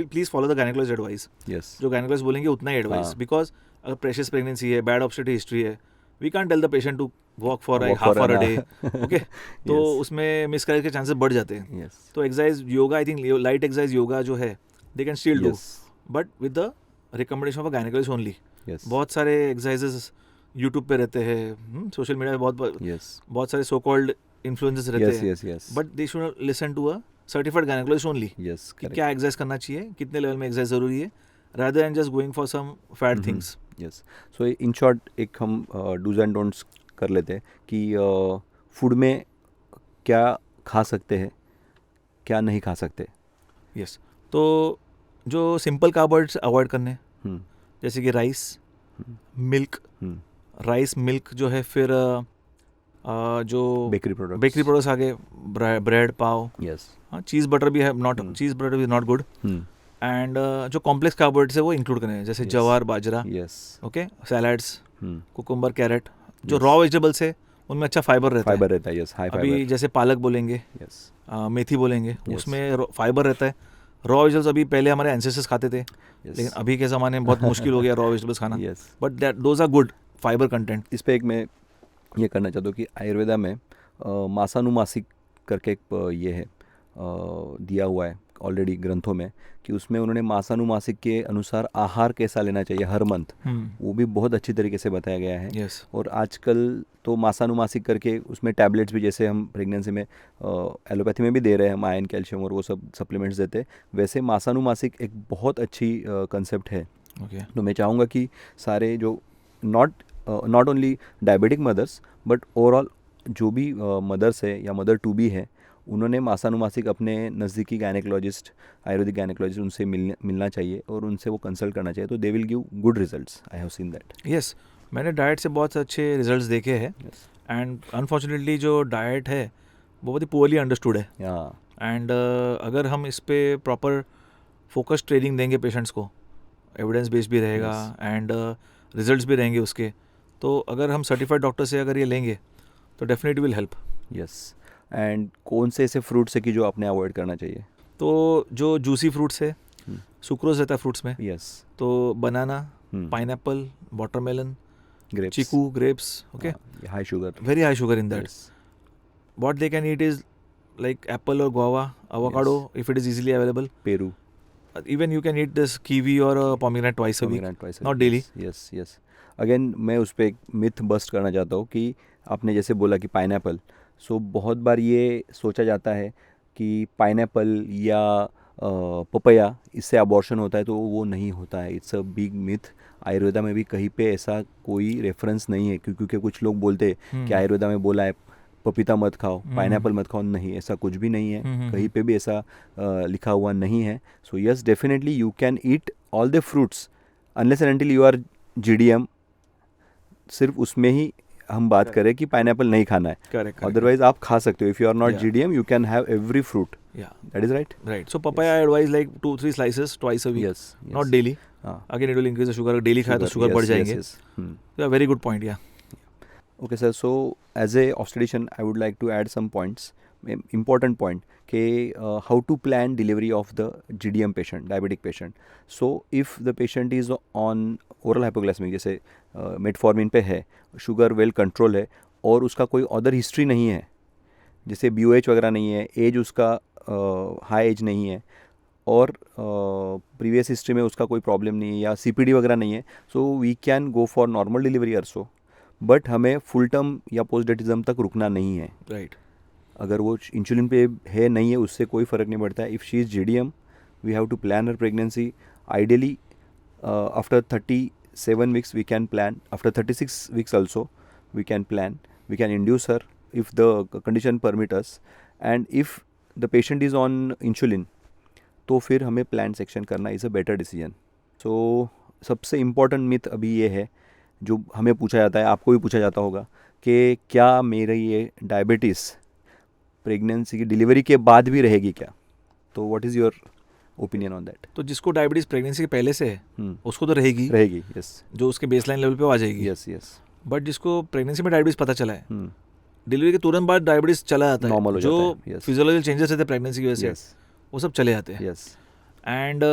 please follow the gynaecologist advice. Yes, जो गायनेकोलॉजिस्ट बोलेंगे उतना ही एडवाइस, हाँ। बिकॉज अगर प्रेशियस प्रेगनेंसी है, बैड ऑब्स्टेट्रिक हिस्ट्री है, we can't tell the patient to walk for Walk half for hour an a day, hour. Okay. तो Yes. उसमें मिसकैरेज के चांसेस बढ़ जाते हैं। यस, तो exercise yoga, I think light exercise yoga जो है they can still do, yes, but with the recommendation of a gynaecologist only. Yes, बहुत सारे एक्सरसाइजेस यूट्यूब पे रहते हैं, सोशल मीडिया पे यस, बहुत सारे सो कॉल्ड इन्फ्लुएंसर्स रहते यस, हैं, yes, yes, but they should listen to a certified gynaecologist only, yes, कि क्या एक्सरसाइज करना चाहिए, कितने लेवल में एक्सरसाइज ज़रूरी है, rather than just going for some fat things. Yes. So in short एक हम डूज एंड डोंट्स कर लेते हैं कि फूड में क्या खा सकते हैं, क्या नहीं खा सकते। यस, तो जो सिंपल कार्बोहाइड्रेट्स अवॉइड करने, हम्म, जैसे कि राइस, मिल्क, हम्म, राइस मिल्क जो है, फिर जो बेकरी प्रोडक्ट्स आ गए, ब्रेड, पाव, यस, हाँ, चीज़ बटर भी है, not cheese butter is not good. And जो कॉम्प्लेक्स कार्बोहाइड्रेट्स है वो इंक्लूड करें, जैसे जवार, बाजरा, यस, ओके, सैलड्स, हम्म, कुकुम्बर, कैरेट, जो Yes. रॉ वेजिटेबल्स है उनमें अच्छा फाइबर रहता फाइबर रहता है, यस, हाई है। अभी फाइबर, जैसे पालक बोलेंगे, यस, मेथी बोलेंगे, Yes. उसमें फाइबर रहता है। रॉ वेजिटेबल्स अभी पहले हमारे एंसेस्टर्स खाते थे, लेकिन अभी के ज़माने में बहुत मुश्किल हो गया रॉ वेजिटेबल्स खाना, yes. But that those are good fibre content. इस पे एक मैं ये करना चाहता हूँ कि आयुर्वेदा में मासानुमासिक करके एक ये है, दिया हुआ है ऑलरेडी ग्रंथों में, कि उसमें उन्होंने मासानुमासिक के अनुसार आहार कैसा लेना चाहिए हर मंथ, वो भी बहुत अच्छी तरीके से बताया गया है। यस, और आजकल तो मासानुमासिक करके उसमें टैबलेट्स भी, जैसे हम प्रेगनेंसी में एलोपैथी में भी दे रहे हैं, आयरन, कैल्शियम और वो सब सप्लीमेंट्स देते हैं, वैसे मासानुमासिक एक बहुत अच्छी कंसेप्ट है। ओके, तो मैं चाहूँगा कि सारे जो not only diabetic mothers but overall जो भी मदर्स है या मदर टू बी है, उन्होंने मासानुमासिक अपने नज़दीकी गायनेकोलॉजिस्ट, आयुर्वेदिक गायनेकोलॉजिस्ट, उनसे मिलना चाहिए और उनसे वो कंसल्ट करना चाहिए, तो they will give good results. I have seen that. Yes, मैंने डाइट से बहुत अच्छे रिजल्ट्स देखे हैं, यस, एंड अनफॉर्चुनेटली जो डाइट है वो बहुत ही पुअरली अंडरस्टूड है। हाँ, एंड अगर हम इस पे प्रॉपर फोकस ट्रेनिंग देंगे पेशेंट्स को, एविडेंस बेस्ड भी रहेगा एंड रिजल्ट्स भी रहेंगे उसके, तो अगर हम सर्टिफाइड डॉक्टर से अगर ये लेंगे तो definitely will help. Yes. And कौन से ऐसे फ्रूट्स है कि जो आपने अवॉइड करना चाहिए? तो जो जूसी फ्रूट्स है, सुक्रोज रहता है फ्रूट्स में, यस, तो banana, pineapple, watermelon, grapes, chikoo, grapes, okay, high sugar, very high sugar in that. What they can eat is like apple or guava, avocado, if it is easily available. Peru, Even you can eat this kiwi or pomegranate twice a week, not daily. Yes, yes. Again मैं उस पर एक myth bust करना चाहता हूँ कि आपने जैसे बोला कि पाइनएप्पल, सो बहुत बार ये सोचा जाता है कि पाइनएप्पल या पपया इससे अबॉर्शन होता है, तो वो नहीं होता है। It's a big myth. Ayurveda में भी कहीं पे ऐसा कोई रेफरेंस नहीं है, क्योंकि कुछ लोग बोलते हैं कि आयुर्वेदा में बोला है पपीता मत खाओ, पाइनएप्पल मत खाओ। नहीं, ऐसा कुछ भी नहीं है, कहीं पे भी ऐसा लिखा हुआ नहीं है। So yes, definitely you can eat all the fruits unless and until you are GDM। सिर्फ उसमें ही हम बात करें कि पाइनएप्पल नहीं खाना है, करेक्ट अदरवाइज आप खा सकते हो. If you are not Yeah. GDM you can have every fruit. Yeah that is right. Right. So papaya I advise like 2-3 slices twice a week, यस. not daily. Again it will increase the sugar. Daily खाए तो sugar बढ़ जाएंगे. Yeah, very good point. Yeah. Okay sir, so as a obstetrician I would like to add some points, important point कि how to plan delivery of the GDM patient, diabetic patient. So if the patient is on oral hypoglycemic, जैसे metformin पे है, sugar well control है और उसका कोई other history नहीं है, जैसे BOH वगैरह नहीं है, एज उसका हाई एज नहीं है और प्रीवियस हिस्ट्री में उसका कोई प्रॉब्लम नहीं है या CPD वगैरह नहीं है, so we can go for normal delivery also. But हमें फुल टर्म या पोस्ट डेटिज्म तक रुकना नहीं है. Right. अगर वो इंसुलिन पे है नहीं है उससे कोई फ़र्क नहीं पड़ता है. If she is GDM we have to plan her pregnancy. Ideally after 37 weeks we can plan, after 36 weeks also we can plan, we can induce her if the condition permit us, and if the patient is on insulin तो फिर हमें plan section करना is a better decision. सो सबसे important myth अभी ये है जो हमें पूछा जाता है, आपको भी पूछा जाता होगा कि क्या मेरी ये डायबिटीज़ प्रेगनेंसी की डिलीवरी के बाद भी रहेगी क्या. तो what is your opinion on that. तो जिसको डायबिटीज प्रेगनेंसी के पहले से है उसको तो रहेगी, यस. जो उसके बेसलाइन लेवल पे आ जाएगी. यस. यस. बट जिसको प्रेगनेंसी में डायबिटीज पता चला है, डिलीवरी के तुरंत बाद डायबिटीज चला जाता है, Normal हो जो जाता है, yes. फिजियोलॉजिकल चेंजेस रहते हैं प्रेगनेंसी की वजह से, यस. वो सब चले जाते हैं. यस. एंड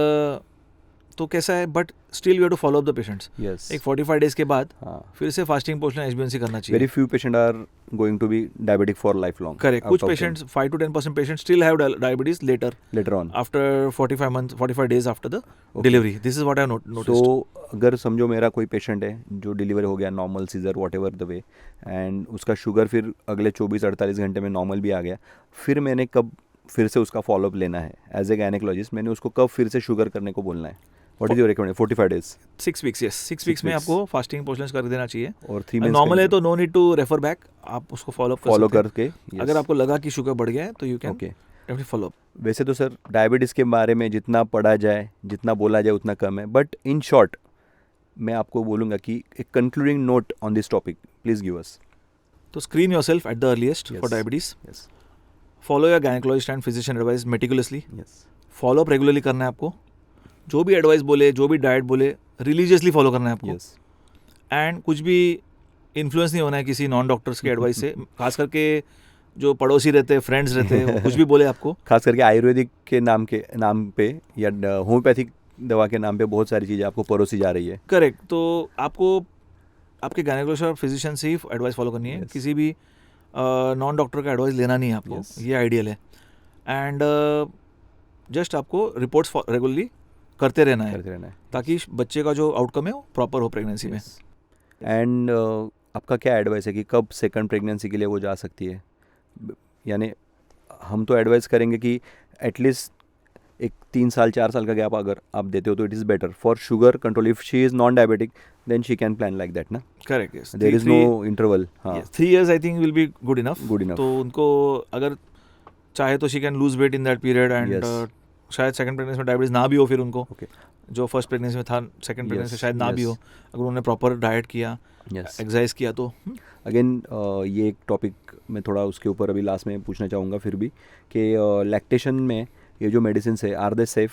तो कैसा है, but still you have to follow up the patients. Yes. एक 45 डेज के बाद हाँ. फिर से फास्टिंग पोस्टल HbA1c करना चाहिए. Very few patient are going to be diabetic for life long. Correct. कुछ patients 5 to 10% patients still have diabetes later on after 45 days after the delivery. This is what I have noticed. So अगर समझो मेरा कोई patient है जो deliver हो गया normal caesar whatever the way, and उसका शुगर फिर अगले 24-48 घंटे में नॉर्मल भी आ गया, फिर मैंने कब फिर से उसका फॉलोअप लेना है एज ए गायनेकोलॉजिस्ट, मैंने उसको कब फिर से शुगर करने को बोलना है. What is your recommendation. 45 days. 6 weeks, yes. 6 weeks में आपको फास्टिंग पोस्टल्स कर देना चाहिए. और 3 months नॉर्मल है तो no need to refer back, आप उसको फॉलो फॉलो कर सकते करके. हैं. अगर आपको लगा कि शुगर बढ़ गया है तो you can okay. Definitely follow up. वैसे तो सर डायबिटीज़ के बारे में जितना पढ़ा जाए जितना बोला जाए उतना कम है, बट इन शॉर्ट मैं आपको बोलूँगा कि एक concluding note on this topic please give us. तो screen yourself at the earliest for Yes. Diabetes. Yes. Follow your gynaecologist and physician advice meticulously. Yes. Follow up regularly करना है आपको. जो भी एडवाइस बोले, जो भी डाइट बोले, रिलीजियसली फॉलो करना है आपको. यस. एंड कुछ भी इन्फ्लुएंस नहीं होना है किसी नॉन डॉक्टर्स के एडवाइस से. खास करके जो पड़ोसी रहते हैं, फ्रेंड्स रहते हैं, वो कुछ भी बोले आपको. खास करके आयुर्वेदिक के नाम पे या होम्योपैथिक दवा के नाम पे बहुत सारी चीज़ें आपको परोसी जा रही है. करेक्ट. तो आपको आपके गायनेकोलॉजिस्ट और फिजिशियन से ही एडवाइस फॉलो करनी है. Yes. किसी भी नॉन डॉक्टर का एडवाइस लेना नहीं है आपको. Yes. ये आइडियल है. एंड जस्ट आपको रिपोर्ट्स रेगुलरली करते रहना है ताकि बच्चे का जो आउटकम है वो प्रॉपर हो प्रेगनेंसी में. एंड आपका क्या एडवाइस है कि कब सेकंड प्रेगनेंसी के लिए वो जा सकती है. यानी हम तो एडवाइस करेंगे कि एटलीस्ट एक 3 साल 4 साल का गैप अगर आप देते हो तो it is better for sugar control. If she is non diabetic then she can plan like that ना. Correct. Yes. There is no interval. हाँ. 3 years I think will be good enough. Good enough. तो उनको अगर चाहे तो she can lose weight in that period. And Yes. शायद second pregnancy में diabetes ना भी हो फिर उनको. Okay. जो फर्स्ट प्रेगनेंसी में था सेकंड प्रेगनेंसी में Yes, शायद ना भी yes. हो, अगर उन्होंने प्रॉपर डाइट किया, यस. एक्सरसाइज किया तो. अगेन ये एक टॉपिक मैं थोड़ा उसके ऊपर अभी लास्ट में पूछना चाहूँगा फिर भी कि लैक्टेशन में ये जो मेडिसिन है are they safe.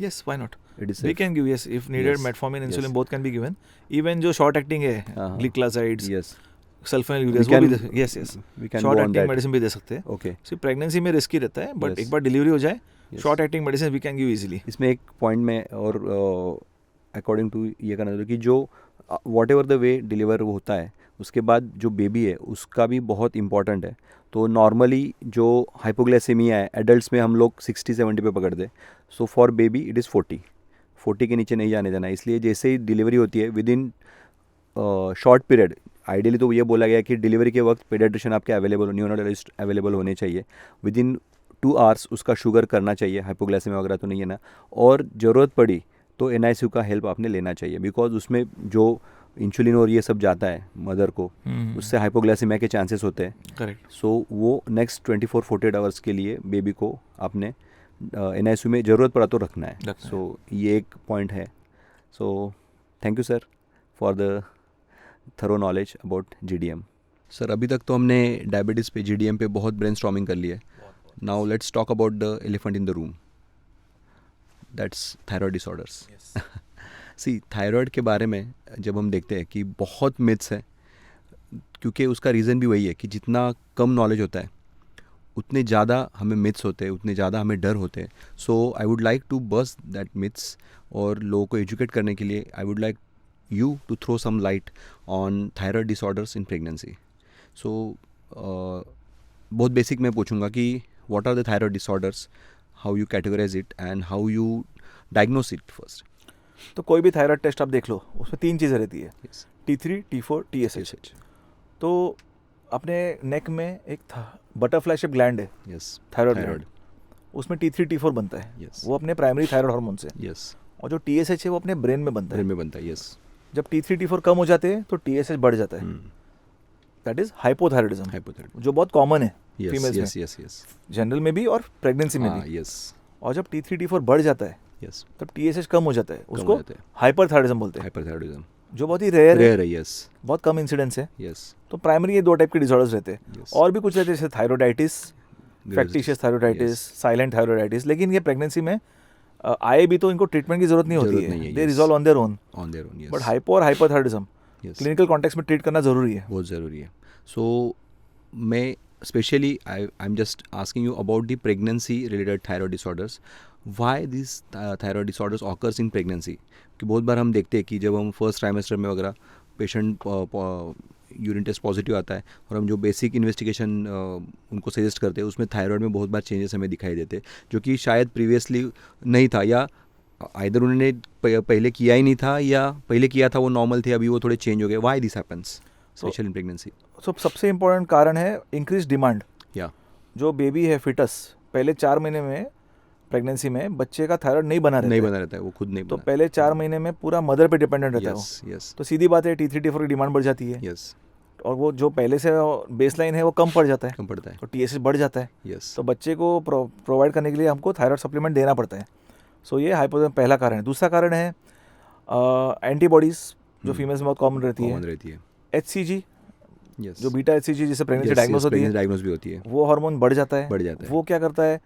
Yes, why not. It is we can give, yes, if needed, Yes. Metformin, Yes. Insulin both can be given. Even जो शॉर्ट एक्टिंग है, हाँ. Gliclazides, yes. सल्फोनिलयूरियाज, We वो भी can- yes yes we can short go on acting that. Medicine भी दे सकते हैं. Okay. सिर्फ प्रेगनेंसी में रिस्की रहता है, बट Yes. एक बार डिलीवरी हो जाए, Yes. Short acting medicine we can give easily. इसमें एक पॉइंट में और अकॉर्डिंग टू ये करना चाहिए कि जो what ever the way deliver होता है उसके बाद जो बेबी है उसका भी बहुत इंपॉर्टेंट है. तो नॉर्मली जो हाइपोग्लाइसेमिया है एडल्ट्स में हम लोग 60-70 पे पकड़ते हैं. So for baby it is 40 के नीचे नहीं जाने देना. इसलिए जैसे ही डिलीवरी होती है with in short period, ideally तो ये बोला गया कि डिलीवरी के वक्त पेडियाट्रिशियन आपके अवेलेबल, न्यूरोलॉजिस्ट अवेलेबल होने चाहिए. विद इन 2 hours उसका शुगर करना चाहिए. हाइपोग्लाइसेमिया वगैरह तो नहीं है ना. और ज़रूरत पड़ी तो NICU का हेल्प आपने लेना चाहिए, बिकॉज उसमें जो इंसुलिन और ये सब जाता है मदर को, उससे हाइपोग्लाइसेमिया के चांसेस होते हैं. करेक्ट. सो वो नेक्स्ट 24-48 आवर्स के लिए बेबी को आपने NICU में ज़रूरत पड़ा तो रखना है. सो ये एक पॉइंट है. So thank you sir for the thorough knowledge about GDM. Sir अभी तक तो हमने डायबिटीज़ पे GDM पे बहुत ब्रेनस्टॉर्मिंग कर ली है. Now let's talk about the elephant in the room, that's thyroid disorders. See thyroid के बारे में जब हम देखते हैं कि बहुत मिथ्स है, क्योंकि उसका रीज़न भी वही है कि जितना कम नॉलेज होता है उतने ज़्यादा हमें मिथ्स होते हैं, उतने ज़्यादा हमें डर होते हैं. So I would like to bust that myths और लोगों को एजुकेट करने के लिए I would like you to throw some light on thyroid disorders in pregnancy. So बहुत बेसिक मैं पूछूंगा कि what are the thyroid disorders, how you categorise it and how you diagnose it first. तो कोई भी थायराइड टेस्ट आप देख लो, उसमें 3 चीज़ें रहती है, Yes. T3, T4, TSH. तो अपने नेक में एक बटरफ्लाई शेप ग्लैंड है, Yes. Thyroid Thyroid. ग्लैंड, उसमें T3, T4 बनता है. Yes. वो अपने प्राइमरी थायराइड हार्मोन से. Yes. और जो TSH है वो अपने ब्रेन में बनता ब्रेन है. में बनता है. Yes. जब T3, T4 कम हो जाते हैं तो TSH बढ़ जाता है. That is hypothyroidism, Hypothyroid. जो बहुत कॉमन है Yes. Females Yes. में, Yes. Yes. जनरल में भी और प्रेगनेंसी में हाँ. भी. Yes. और जब T3, T4 बढ़ जाता है Yes. तब TSH कम हो जाता है, कम हो उसको जाता है. हाइपरथायराइडिज्म बोलते हैं, Hyperthyroidism. जो बहुत ही रेयर है, Rare है. Yes. बहुत कम इंसिडेंस है. Yes. तो प्राइमरी ये 2 टाइप के डिसऑर्डर्स रहते हैं. Yes. और भी कुछ रहते हैं जैसे थायरोइडाइटिस, फैक्टिशियस थायरोइडाइटिस, Yes. साइलेंट थायरोइडाइटिस. लेकिन ये प्रेगनेंसी में आए भी तो इनको ट्रीटमेंट की जरूरत नहीं जरूरत होती नहीं है, है, दे yes. Resolve on their own. On their own. Yes. But hypo और हाइपरथायराइडिज्म Yes. क्लिनिकल कॉन्टेक्स्ट में ट्रीट करना जरूरी है. बहुत ज़रूरी है. सो मैं specially I am just asking you about the pregnancy related thyroid disorders. Why this thyroid disorders occurs in pregnancy. कि बहुत बार हम देखते हैं कि जब हम फर्स्ट ट्राइमेस्टर में वगैरह पेशेंट यूरिन टेस्ट पॉजिटिव आता है और हम जो बेसिक इन्वेस्टिगेशन उनको सजेस्ट करते हैं उसमें थायराइड में बहुत बार चेंजेस हमें दिखाई देते हैं, जो कि शायद प्रीवियसली नहीं था, या आइदर उन्होंने पहले किया ही नहीं था या पहले किया था वो नॉर्मल थे, अभी वो थोड़े चेंज हो गए. Why this happens specially in pregnancy. So सबसे इम्पोर्टेंट कारण है इंक्रीज डिमांड. या जो बेबी है फिटस, पहले 4 महीने में प्रेगनेंसी में बच्चे का थायराइड नहीं बना रहता नहीं है. बना रहता है, वो खुद नहीं तो बना. पहले 4 महीने में पूरा मदर पे डिपेंडेंट रहता है वो. यस. यस. तो सीधी बात है T3, T4 की डिमांड बढ़ जाती है. यस. और वो जो पहले से बेसलाइन है वो कम पड़ जाता है, कम पड़ता है. तो TSH बढ़ जाता है. यस. तो बच्चे को प्रोवाइड करने के लिए हमको थायराइड सप्लीमेंट देना पड़ता है. सो ये हाइपोथायराइड पहला कारण है. दूसरा कारण है एंटीबॉडीज, जो फीमेल्स में बहुत कॉमन रहती कॉमन है. रहती है. HCG, yes. जो बीटा HCG जिससे प्रेगनेंसी डायग्नोस होती है, डायग्नोस भी होती है. वो हार्मोन बढ़ जाता है. बढ़ जाता है. वो क्या करता है,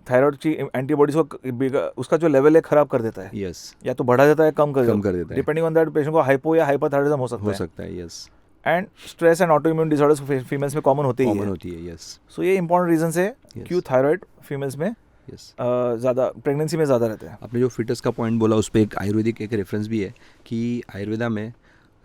थायराइड की एंटीबॉडीज को उसका जो लेवल है खराब कर देता है, यस. या तो बढ़ा देता है, कम कर कम कर देता है. डिपेंडिंग ऑन दैट पेशेंट को हाइपो या हाइपरथायराइडिज्म हो हो सकता है. सकता है. Yes. And stress and auto immune disorders females में कॉमन होते ही कॉमन है. होती है. यस. सो ये इंपॉर्टेंट रीजन है Yes. क्यों थायराइड फीमेल्स में यस. ज़्यादा प्रेगनेंसी में ज़्यादा रहता है. आपने जो फिटनेस का पॉइंट बोला उस पर एक आयुर्वेदिक एक रेफरेंस भी है कि आयुर्वेदा में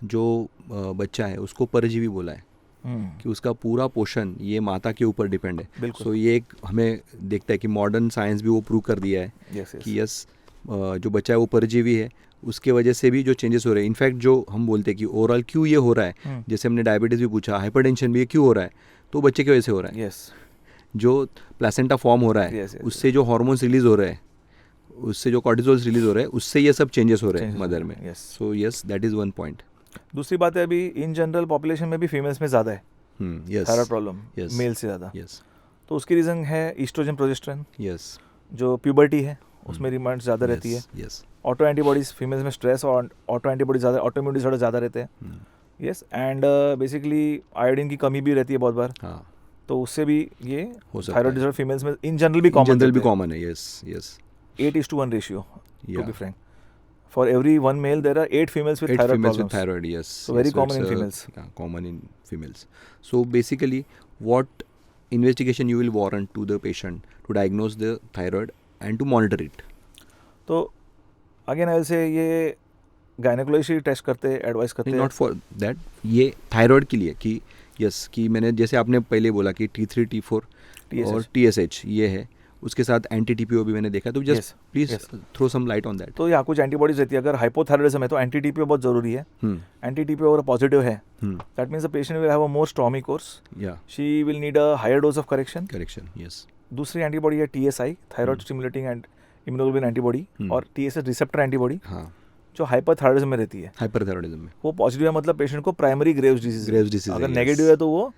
जो बच्चा है उसको परजीवी बोला है, कि उसका पूरा पोषण ये माता के ऊपर डिपेंड है. बिल्कुल. सो ये एक हमें देखता है कि मॉडर्न साइंस भी वो प्रूव कर दिया है यस कि यस जो बच्चा है वो परजीवी है, उसके वजह से भी जो चेंजेस हो रहे हैं. इनफैक्ट जो हम बोलते हैं कि ओवरऑल क्यों ये हो रहा है, जैसे हमने डायबिटीज़ भी पूछा, हाइपरटेंशन भी ये क्यों हो रहा है, तो बच्चे की वजह से हो रहा है. यस. जो प्लेसेंटा फॉर्म हो रहा है Yes, yes, उससे जो हार्मोन्स रिलीज हो रहे हैं, उससे जो कॉर्टिसोल्स रिलीज हो रहे हैं, उससे ये सब चेंजेस हो रहे हैं मदर में. Yes. So yes, that is one point. दूसरी बात है, अभी इन जनरल पॉपुलेशन में भी फीमेल्स में ज़्यादा है yes. Thyroid problem, Yes. Male से ज़्यादा. यस. तो उसकी रीज़न है ईस्ट्रोजन प्रोजेस्टेरोन, यस. जो प्यूबर्टी है उसमें डिमांड ज़्यादा रहती है. यस. ऑटो एंटीबॉडीज फीमेल्स में स्ट्रेस और ऑटो एंटीबॉडीज ज़्यादा, ऑटो इम्यून डिसऑर्डर ज़्यादा रहते हैं. यस. एंड बेसिकली आयोडीन की कमी भी रहती है बहुत बार, हाँ, तो उससे भी ये हो सकता थायराइड है. डिसऑर्डर फीमेल्स में इन जनरल भी कॉमन जनरल भी कॉमन है. Yes. Yes. 8:1 ratio to Yeah. be frank. For every 1 male, there are 8 females with 8 thyroid females problems. with thyroid. Yes. So very Yes, common it's in females. Yeah, common in females. So basically, what investigation you will warrant to the patient to diagnose the thyroid and to monitor it? तो again I will से ये gynaecology test करते advice करते हैं. Not for that, ये thyroid के लिए कि यस, कि मैंने जैसे आपने पहले बोला कि T3, T4 और TSH ये है, उसके साथ एंटी TPO भी मैंने देखा, तो just please throw some light on that. तो यहाँ कुछ एंटीबॉडीज रहती है. अगर हाइपोथायराइडिज्म है तो एंटी TPO बहुत जरूरी है. एंटी TPO अगर पॉजिटिव है, that means the patient will have a more stormy course. Yeah, she will need a higher dose of correction. Yes. दूसरी एंटीबॉडी है TSI, thyroid stimulating and immunoglobulin antibody, और TSH receptor antibody, हाँ, जो hyperthyroidism में रहती है. Hyperthyroidism में वो पॉजिटिव है मतलब पेशेंट को प्राइमरी ग्रेव्स डिजीज. अगर है, नेगेटिव है तो वो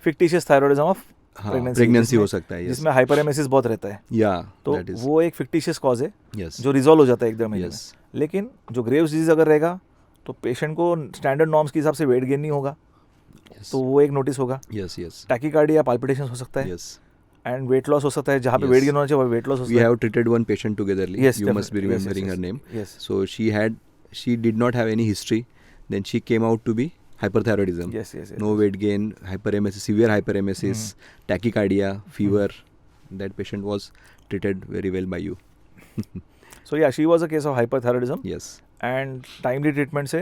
फिक्टिशियस थायराइडिज्म ऑफ प्रेगनेंसी हो सकता है. जिसमें हाइपरेमेसिस बहुत रहता है. या, तो वो एक फिक्टिशियस कॉज है यस, जो रिजॉल्व हो जाता है एकदम. यस. लेकिन जो ग्रेव्स डिजीज अगर रहेगा तो पेशेंट को स्टैंडर्ड नॉर्म्स के हिसाब से वेट गेन नहीं होगा, yes, तो वो एक नोटिस होगा. yes, yes, टैकीकार्डिया पाल्पिटेशन हो सकता है, yes. एंड वेट लॉस हो सकता है. जहाँ पे Yes. वेट गेन होना चाहिए वहाँ वेट लॉस हो We सकता है. have treated one patient togetherly. Yes, You must be definitely. Yes, yes, remembering her yes. name. Yes. So she did not have any history. Then she came out to be hyperthyroidism. Yes, yes, yes. No weight gain, hyperemesis, severe hyperemesis, tachycardia, fever. That patient was treated very well by you. So yeah, she was a case of hyperthyroidism, Yes. and timely treatment से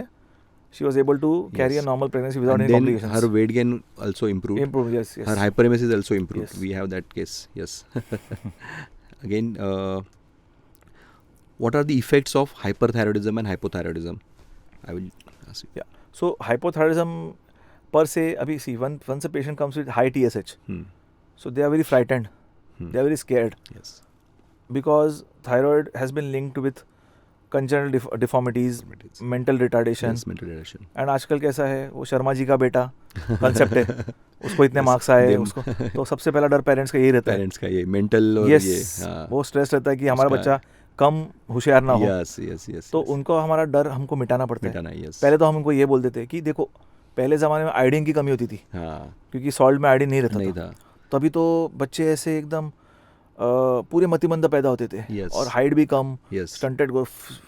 she was able to carry a Yes. normal pregnancy without And any then complications. her weight gain also improved. Improve, yes, yes. Her hyperemesis also improved. Yes. We have that case. Yes. Again, what are the effects of hyperthyroidism and hypothyroidism? I will ask you. Yeah. So hypothyroidism per se, abhi see, once a patient comes with high TSH, Hmm. so they are very frightened. Hmm. They are very scared Yes. because thyroid has been linked with congenital deformities, Deformities. mental retardation. Yes, mental retardation. And आजकल कैसा है, वो शर्मा जी का बेटा concept है, उसको इतने Yes, marks आए, them- उसको तो सबसे पहला डर पेरेंट्स का यही रहता है. Parents का ये mental और Yes, ये हाँ. वो स्ट्रेस रहता है कि हमारा उसका- बच्चा कम होशियार ना हो. Yes, yes, yes. तो yes. उनको हमारा डर हमको मिटाना पड़ता है. मिटाना. Yes. पहले तो हम उनको ये बोल देते कि देखो, पहले ज़माने में आयोडीन की कमी होती थी हाँ. क्योंकि सॉल्ट में आयोडीन नहीं रहता नहीं था. था. तो अभी तो बच्चे ऐसे एकदम पूरे मतिमंद पैदा होते थे. Yes. और हाइट भी कम, Yes. स्टंटेड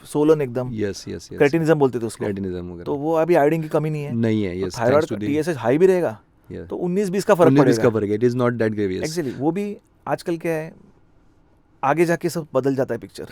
सोलन एकदम, Yes, yes, yes. क्रेटिनिज्म बोलते थे उसको. Cretinism वगैरह. तो वो अभी आयोडीन की कमी नहीं है. नहीं है. Yes. थायराइड thanks to का the- TSH हाई भी रहेगा Yeah. तो 19-20 का फर्क 19-20 का पड़ेगा. फर्क है. It is not that grave. Yes. Actually वो भी आजकल क्या है, आगे जाके सब बदल जाता है पिक्चर.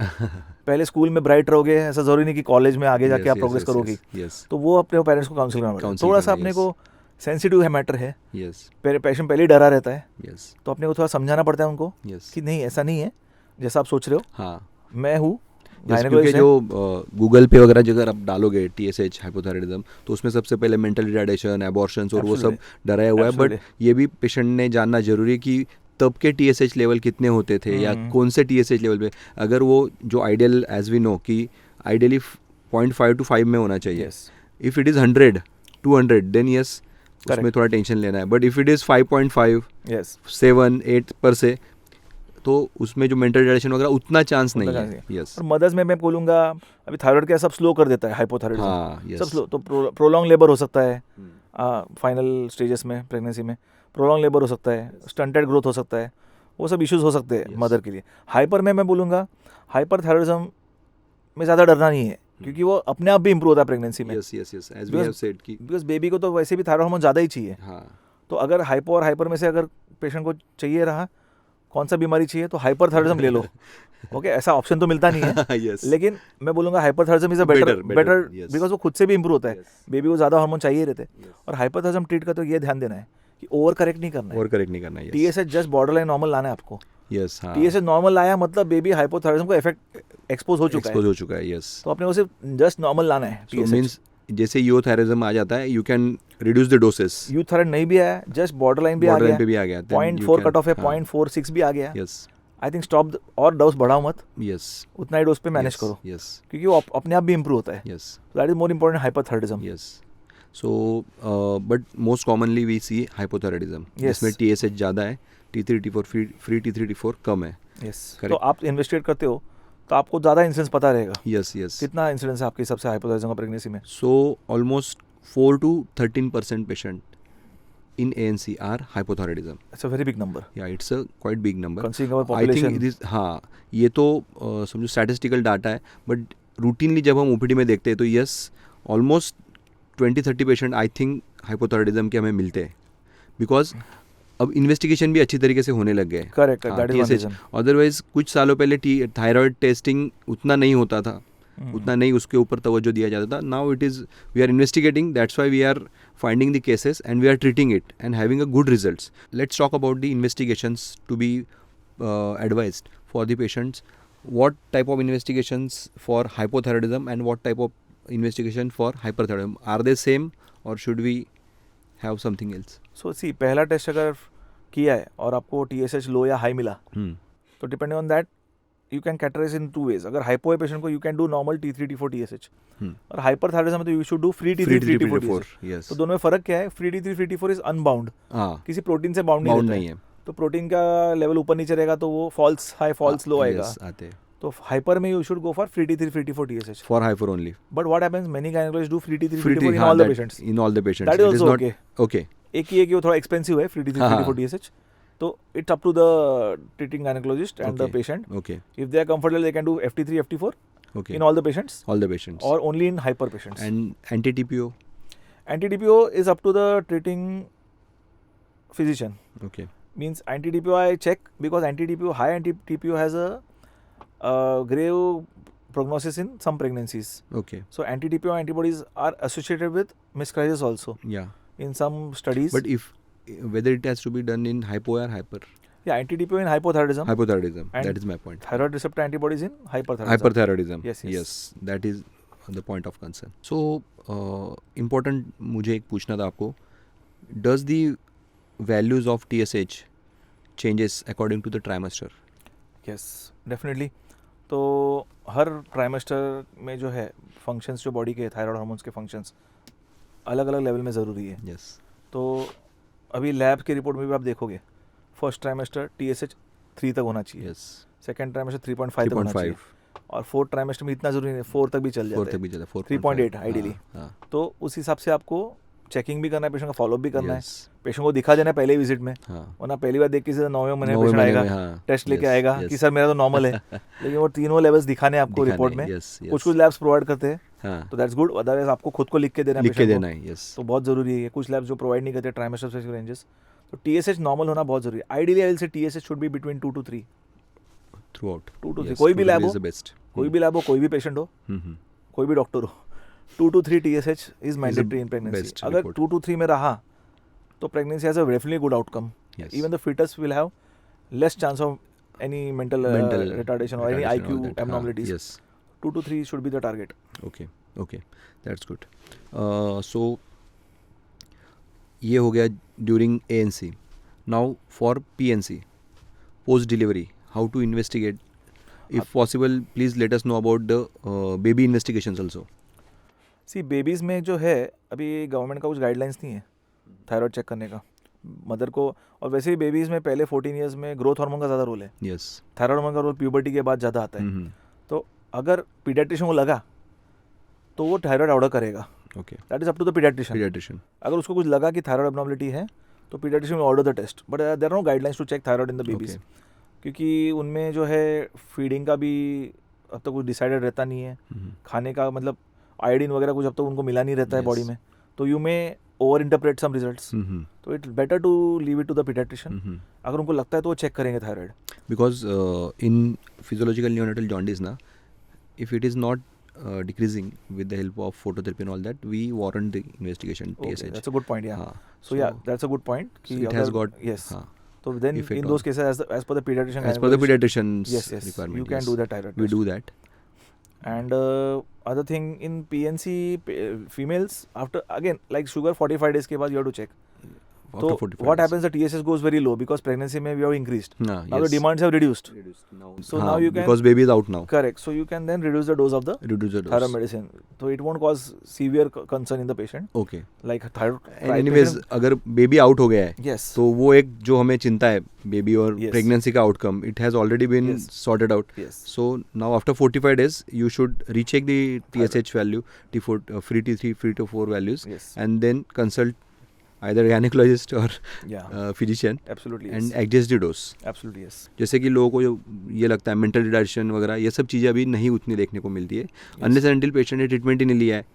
पहले स्कूल में ब्राइट रहोगे, ऐसा जरूरी नहीं कि कॉलेज में आगे जाके Yes, आप yes, प्रोग्रेस yes, करोगे. yes, yes. तो वो अपने पेरेंट्स को काउंसिल करना पड़ेगा. Counsel थोड़ा सा करना, अपने yes. को सेंसिटिव है, मैटर है. Yes. पेशेंट पहले ही डरा रहता है, Yes. तो अपने को थोड़ा समझाना पड़ता है उनको Yes. कि नहीं ऐसा नहीं है जैसा आप सोच रहे हो. हाँ. मैं हूँ Yes, क्योंकि gynecologist है. जो गूगल पे वगैरह अगर आप डालोगे TSH हाइपोथायराइडिज्म तो उसमें सबसे पहले मेंटल रिटार्डेशन, एबॉर्शंस और वो सब Absolutely. डराया हुआ है. But Absolutely. ये भी पेशेंट ने जानना जरूरी है कि तब के TSH लेवल कितने होते थे या कौन से TSH लेवल पे. अगर वो जो आइडियल एज वी नो कि आइडियली 0.5 to 5 में होना चाहिए. Yes. If it is 100, 200 then yes उसमें Correct. थोड़ा टेंशन लेना है. But if it is 5.5, Yes. 7, 8 पर से तो उसमें जो मेंटल रिटार्डेशन वगैरह उतना चांस नहीं उतना है. chance नहीं यस. और मदर्स में मैं बोलूँगा अभी थायराइड क्या सब स्लो कर देता है, हाइपोथायराइडिज्म हाँ. सब यस. स्लो. तो प्रोलॉन्ग लेबर हो सकता है फाइनल स्टेजेस में प्रेगनेंसी में. प्रोलॉन्ग लेबर हो सकता है, स्टंटेड ग्रोथ हो सकता है, वो सब इश्यूज हो सकते हैं Yes. मदर के लिए. हाइपर में मैं बोलूँगा हाइपरथायराइडिज्म में ज़्यादा डरना नहीं है क्योंकि वो अपने आप भी इंप्रूव होता है प्रेगनेंसी में. Yes yes yes as we Because- have said कि बिकॉज बेबी को तो वैसे भी थायराइड हार्मोन ज़्यादा ही चाहिए. हाँ. तो अगर हाइपो और हाइपर में से अगर पेशेंट को चाहिए रहा कौन सा बीमारी चाहिए तो हाइपरथायराइडिज्म ले लो. ओके, ऐसा ऑप्शन तो मिलता नहीं है. यस. लेकिन मैं बोलूँगा hyperthyroidism is a better Better, better yes. Because वो खुद से भी इंप्रूव होता है. Yes. बेबी को ज़्यादा हार्मोन चाहिए रहते हैं. Yes. और हाइपरथायराइडिज्म ट्रीट का तो ये ध्यान देना है कि ओवर करेक्ट नहीं करना है. और करेक्ट नहीं करना है. TSH just border line normal लाना है आपको. यस. हाँ. TSH नॉर्मल लाया मतलब बेबी हाइपोथायराइडिज्म को इफेक्ट एक्सपोज हो चुका एक्सपोज है. हो चुका है. यस. तो अपने को सिर्फ जस्ट नॉर्मल लाना है. सो मींस जैसे यूथायरिज्म आ जाता है you can reduce the doses. Euthyroid नहीं भी आया, जस्ट बॉर्डर लाइन भी आ बॉर्डर गया, पे भी आ गया. 0.4 कट ऑफ है, 0.46 भी आ गया. यस. आई थिंक स्टॉप और डोज बढ़ाओ मत, यस. उतना ही डोज पे मैनेज करो यस. क्योंकि वो अपने आप भी इंप्रूव होता है. Yes. That is more important hyperthyroidism. Yes. So but most commonly we see hypothyroidism Yes. जिसमें TSH ज़्यादा है, T3 T4 free T3 T4 कम है. यस. तो Correct. आप इन्वेस्टिगेट करते हो तो आपको ज़्यादा इंसिडेंस पता रहेगा. यस. यस. कितना इंसिडेंस है आपके हिसाब से हाइपोथायराइडिज्म का प्रेगनेंसी में? So almost 4 to 13% patient in ANC are hypothyroidism. It's a very big number Yeah, it's a quite big number. Considering our I think population. it is हाँ ये तो समझो स्टैटिस्टिकल डाटा है. बट रूटीनली जब हम OPD में देखते हैं तो yes almost 20-30 patient I think hypothyroidism के हमें मिलते हैं. बिकॉज अब इन्वेस्टिगेशन भी अच्छी तरीके से होने लग गए. Correct, that is one reason. Otherwise कुछ सालों पहले थायराइड टेस्टिंग उतना नहीं होता था, उतना नहीं उसके ऊपर तवज्जो दिया जाता था. Now it is we are investigating, that's why we are finding the cases and we are treating it and having a good results. Let's talk about the investigations to be advised for the patients. what type of investigations for hypothyroidism and what type of investigation for hyperthyroidism? Are they same or should we have something else? सो सी पहला test अगर किया है और आपको TSH लो या high मिला तो depending on that you can categorise in 2 ways. अगर हाइपो है पेशेंट को you can do normal T3 T4 TSH और हाइपरथायराइडिज्म में तो you should do free T3 T4 TSH. yes. तो दोनों में फर्क क्या है? Free T3 T4 is unbound, हाँ, किसी प्रोटीन से बाउंड बाउंड नहीं नहीं रहता है. है. तो प्रोटीन का लेवल ऊपर नीचे रहेगा तो वो फॉल्स हाई फॉल्स लो आएगा. Yes, आते हैं. तो हाइपर में you should go for free T3 free T4 TSH. For hyper only. But what happens many gynaecologist do free T3 Free free T4 इन हाँ, all the that- patients. in all the patients. That is It is also not okay. okay. एक ही है कि वो थोड़ा expensive है free T3 हाँ, free हाँ. T4 TSH. तो it's up to the treating gynaecologist and the Okay. Patient. Okay. If they are comfortable, they can do FT3 FT4 Okay. in all the patients All the patients. or only in hyper patients. And anti-TPO. Anti-TPO is up to the treating physician. Okay. Means anti-TPO I check because anti-TPO, high anti-TPO has a grave prognosis in some pregnancies. Okay. So anti-TPO antibodies are associated with miscarriages also Yeah. in some studies. But if whether it has to be done in hypo or hyper. Yeah, anti-TPO in hypothyroidism, Hypothyroidism. And That is my point. thyroid receptor antibodies in hyperthyroidism. Hyperthyroidism. Yes, yes. That is the point of concern. So important मुझे एक पूछना था आपको. Does the values of TSH changes according to the trimester? Yes, definitely. तो हर trimester में जो है functions जो बॉडी के थायराइड हार्मोन्स के फंक्शंस अलग अलग लेवल में ज़रूरी है. Yes. तो अभी लैब की रिपोर्ट में भी आप देखोगे फर्स्ट ट्राइमेस्टर TSH 3 तक होना चाहिए. Yes. सेकेंड ट्राइमेस्टर 3.5 तक होना चाहिए. 3.5. और फोर्थ ट्राइमेस्टर में इतना ज़रूरी नहीं, 4 तक भी चल 4 जाता तक है. भी चला. 3.8 आइडियली. हाँ. तो उस हिसाब से आपको चेकिंग भी करना है, पेशेंट का फॉलोअप भी करना है, Yes. पेशेंट को दिखा देना है पहले विजिट में. हाँ. वरना पहली बार देख के सीधा 9वें महीने में 9वें पेशेंट महीने आएगा, में, हाँ. टेस्ट लेके Yes, आएगा yes. कि सर मेरा तो नॉर्मल है. लेकिन वो तीनों लेवल्स दिखाने हैं आपको दिखाने, रिपोर्ट में. yes, yes. कुछ लैब्स प्रोवाइड करते हैं हाँ. तो दैट्स गुड. अदरवाइज आपको खुद को लिख के देना है लिख के patient को. देना है. Yes. तो बहुत ज़रूरी है. कुछ लैब्स जो प्रोवाइड नहीं करते ट्राइमेस्टर स्पेसिफिक रेंजेस. तो TSH नॉर्मल होना बहुत ज़रूरी है. आइडियली आई विल से TSH should be between 2 to 3. Throughout. 2 to 3 Yes, कोई भी 2 to लैब 3 हो, is the best. कोई भी लैब हो, कोई भी पेशेंट हो, कोई भी डॉक्टर हो, 2 to 3 TSH is mandatory in pregnancy. best अगर report. 2 to 3 में रहा तो pregnancy has a definitely good outcome. Yes. Even the fetus will have less chance of any mental retardation or any retardation, all IQ that. abnormalities. Yes. 2 to 3 should be the target. Okay. Okay. That's good. So ये हो गया during ANC. Now for PNC, post delivery, how to investigate? If possible, please let us know about the baby investigations also. See babies में जो है अभी government का कुछ guidelines नहीं है थायराइड चेक करने का मदर को. और वैसे ही बेबीज़ में पहले 14 ईयर्स में ग्रोथ हार्मोन का ज़्यादा रोल है. Yes. थायराइड हार्मोन का रोल प्यूबर्टी के बाद ज़्यादा आता है. Mm-hmm. तो अगर पीडियाट्रिशियन को लगा तो वो थायराइड ऑर्डर करेगा. Okay. That is up to the paediatrician. Pediatrician. अगर उसको कुछ लगा कि थायराइड एब्नॉर्मलिटी है तो paediatrician will order the test. But there are no guidelines to check thyroid in the babies. Okay. क्योंकि उनमें जो है फीडिंग का भी अब तक कुछ डिसाइडेड रहता नहीं है. Mm-hmm. खाने का मतलब आयोडीन वगैरह कुछ अब तक उनको मिला नहीं रहता है Yes. बॉडी में. तो you may over interpret some results. Mm-hmm. तो it's better to leave it to the paediatrician. Mm-hmm. अगर उनको लगता है तो वो चेक करेंगे thyroid. Because in physiological neonatal jaundice na, if it is not decreasing with the help of phototherapy and all that, we warrant the investigation TSH. That's a good point. Yeah हाँ. So yeah that's a good point So कि it has got यस. हाँ. तो then if at इन all. Those cases as per the paediatrician As per the pediatrician's yes requirement. you can yes. do that thyroid We test. do that. And other thing in PNC females after again like sugar 45 days के बाद you have to check. After So 45 what days. happens the TSH goes very low because pregnancy may we have increased. Nah, Now the yes. demands have reduced. Now, So now you can- because baby is out now. Correct. So you can then reduce the dose of the Reduce the dose. thyroid medicine. So it won't cause severe concern in the patient. Okay. Like thyroid. And anyways, अगर baby out हो गया है Yes. तो वो एक जो हमें चिंता है बेबी और Yes. प्रेगनेंसी का outcome it has already been Yes. Sorted out. Yes. So now after 45 days you should recheck the TSH value, T4 free T3 free T4 values Yes. and then consult either gynecologist or Yeah. physician Absolutely. and Yes. adjust the dose. Absolutely. Yes. जैसे कि लोगों को जो ये लगता है mental retardation वगैरह ये सब चीज़ें अभी नहीं उतनी देखने को मिलती है अनलेस एंड अनटिल पेशेंट ने ट्रीटमेंट ही नहीं लिया है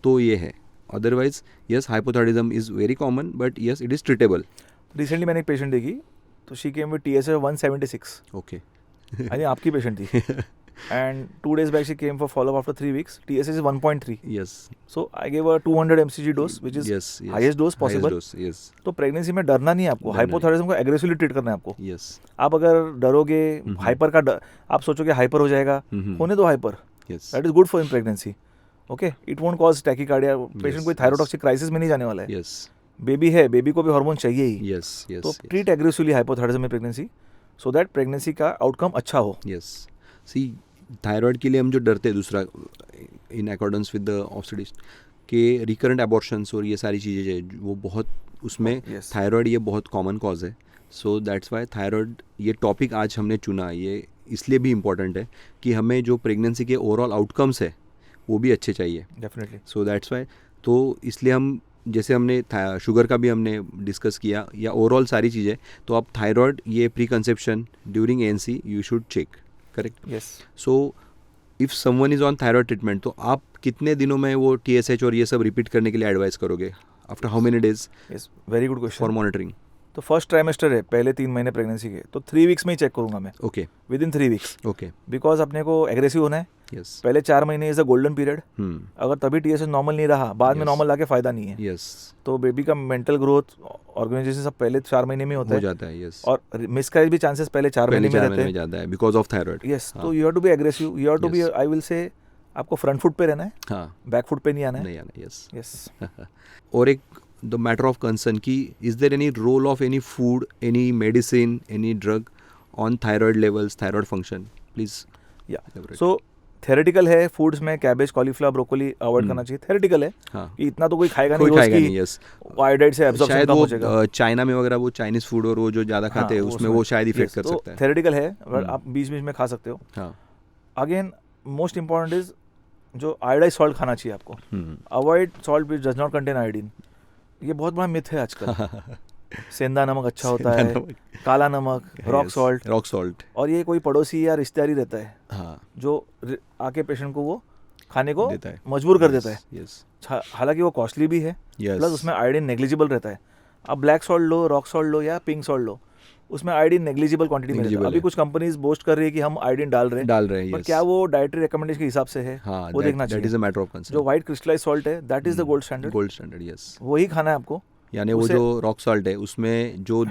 तो ये है. Otherwise yes hypothyroidism is very common but yes it is treatable. Recently मैंने एक पेशेंट देखी तो she came with TSH 176. Okay. I think आपकी पेशेंट थी. And 2 days back she came for follow up after 3 weeks. TSH is 1.3. Yes. So I gave her 200 mcg dose which is yes, yes. highest dose possible. Highest dose, yes. तो pregnancy में डरना नहीं है आपको. डरना hypothyroidism को aggressively treat करना है आपको. Yes. आप अगर डरोगे हाइपर का आप सोचोगे हाइपर हो जाएगा, Mhm. होने दो hyper. Yes. That is good for in pregnancy. Okay it won't cause tachycardia. Patient कोई थायरोटॉक्सिक क्राइसिस में नहीं जाने वाला है. Yes. बेबी है, बेबी को भी हार्मोन चाहिए ही. Yes. Yes. तो yes. ट्रीट एग्रेसिवली हाइपोथायरॉइडिज्म में प्रेगनेंसी सो दैट प्रेगनेंसी का आउटकम अच्छा हो. Yes. See, थायराइड के लिए हम जो डरते हैं दूसरा in accordance with the obstetrician के रिकरेंट एबॉर्शंस और ये सारी चीज़ें जो वो बहुत उसमें थायराइड ये बहुत कॉमन कॉज है. सो दैट्स वाई थायराइड ये टॉपिक आज हमने चुना. ये इसलिए भी इम्पॉर्टेंट है कि हमें जो प्रेगनेंसी के ओवरऑल आउटकम्स है वो भी अच्छे चाहिए. डेफिनेटली. So that's Y. तो इसलिए हम जैसे हमने शुगर का भी हमने डिस्कस किया या ओवरऑल सारी चीज़ें, तो आप थायराइड ये pre conception during ANC you should check. Correct. Yes. So if someone is on thyroid treatment, तो आप कितने दिनों में वो TSH और ये सब रिपीट करने के लिए एडवाइस करोगे? After how many days yes, very good for question. Monitoring? तो फर्स्ट ट्राइमेस्टर है, पहले 3 महीने प्रेगनेंसी के, तो 3 वीक्स में ही चेक करूंगा मैं, okay. With in 3 weeks. Okay. Because अपने को एग्रेसिव होना है. यस. पहले 4 महीने इज अ गोल्डन पीरियड. अगर तभी TSH नॉर्मल नहीं रहा, बाद में Yes. नॉर्मल लाके फायदा नहीं है. यस. तो बेबी का मेंटल ग्रोथ, ऑर्गेनाइजेशन सब पहले 4 महीने में होता हो है. जाता है. यस. और मिसकैरेज भी चांसेस पहले 4 पहले महीने में 4 रहते महीने में हैं. ज़्यादा है बिकॉज ऑफ थायराइड. यस. हाँ. तो you have to be aggressive, you have to be, Yes. I will say आपको फ्रंट फुट पे रहना है, हाँ. बैक फुट पे नहीं आना है. नहीं आना. यस. यस. और एक द मैटर ऑफ कंसर्न की is there any role of any food, any medicine, any drug on thyroid levels, thyroid function? Please. Yeah so theoretical है, फूड्स में कैबेज, कॉलीफ्लावर, ब्रोकोली अवॉइड करना चाहिए. Theoretical है हाँ. कि इतना तो कोई खाएगा कोई नहीं रोज खाएगा नहीं. की, यस. आयोडाइड से एब्जॉर्प्शन शायद कम वो हो जाएगा. चाइना में वगैरह वो चाइनीज फूड और वो जो ज़्यादा खाते हैं उसमें वो शायद इफेक्ट कर सकता है. थेरेटिकल है, बट आप बीच बीच में खा सकते हो. हाँ. अगेन मोस्ट इंपॉर्टेंट इज जो आयोडाइज सॉल्ट खाना चाहिए आपको. Avoid salt which does not contain iodine. ये बहुत बड़ा मिथ है आजकल. सेंधा नमक अच्छा होता है, काला नमक, रॉक सॉल्ट. Rock salt. और ये कोई पड़ोसी या रिश्तेदारी रहता है हाँ. जो आके पेशेंट को वो खाने को देता है. मजबूर कर देता है. यस. हालांकि वो कॉस्टली भी है, यस. प्लस उसमें आयोडीन नेग्लिजिबल रहता है. आप ब्लैक सॉल्ट लो, रॉक सॉल्ट लो या पिंक सॉल्ट लो, उसमें आयोडीन नेग्लिजिबल क्वांटिटी में रहता है. Negligible अभी है. कुछ कंपनीज बोस्ट कर रही है कि हम आयोडीन डाल रहे हैं, डाल रहे हैं. पर यस. क्या वो डाइटरी रिकमेंडेशन के हिसाब से है, हाँ. वो देखना दैट चाहिए. इज अ मैटर ऑफ जो कंसर्न. व्हाइट क्रिस्टलाइज सॉल्ट है, that is the gold standard. Gold standard. Yes. वही खाना है आपको. यानी वो उसे- जो रॉक सॉल्ट है उसमें जो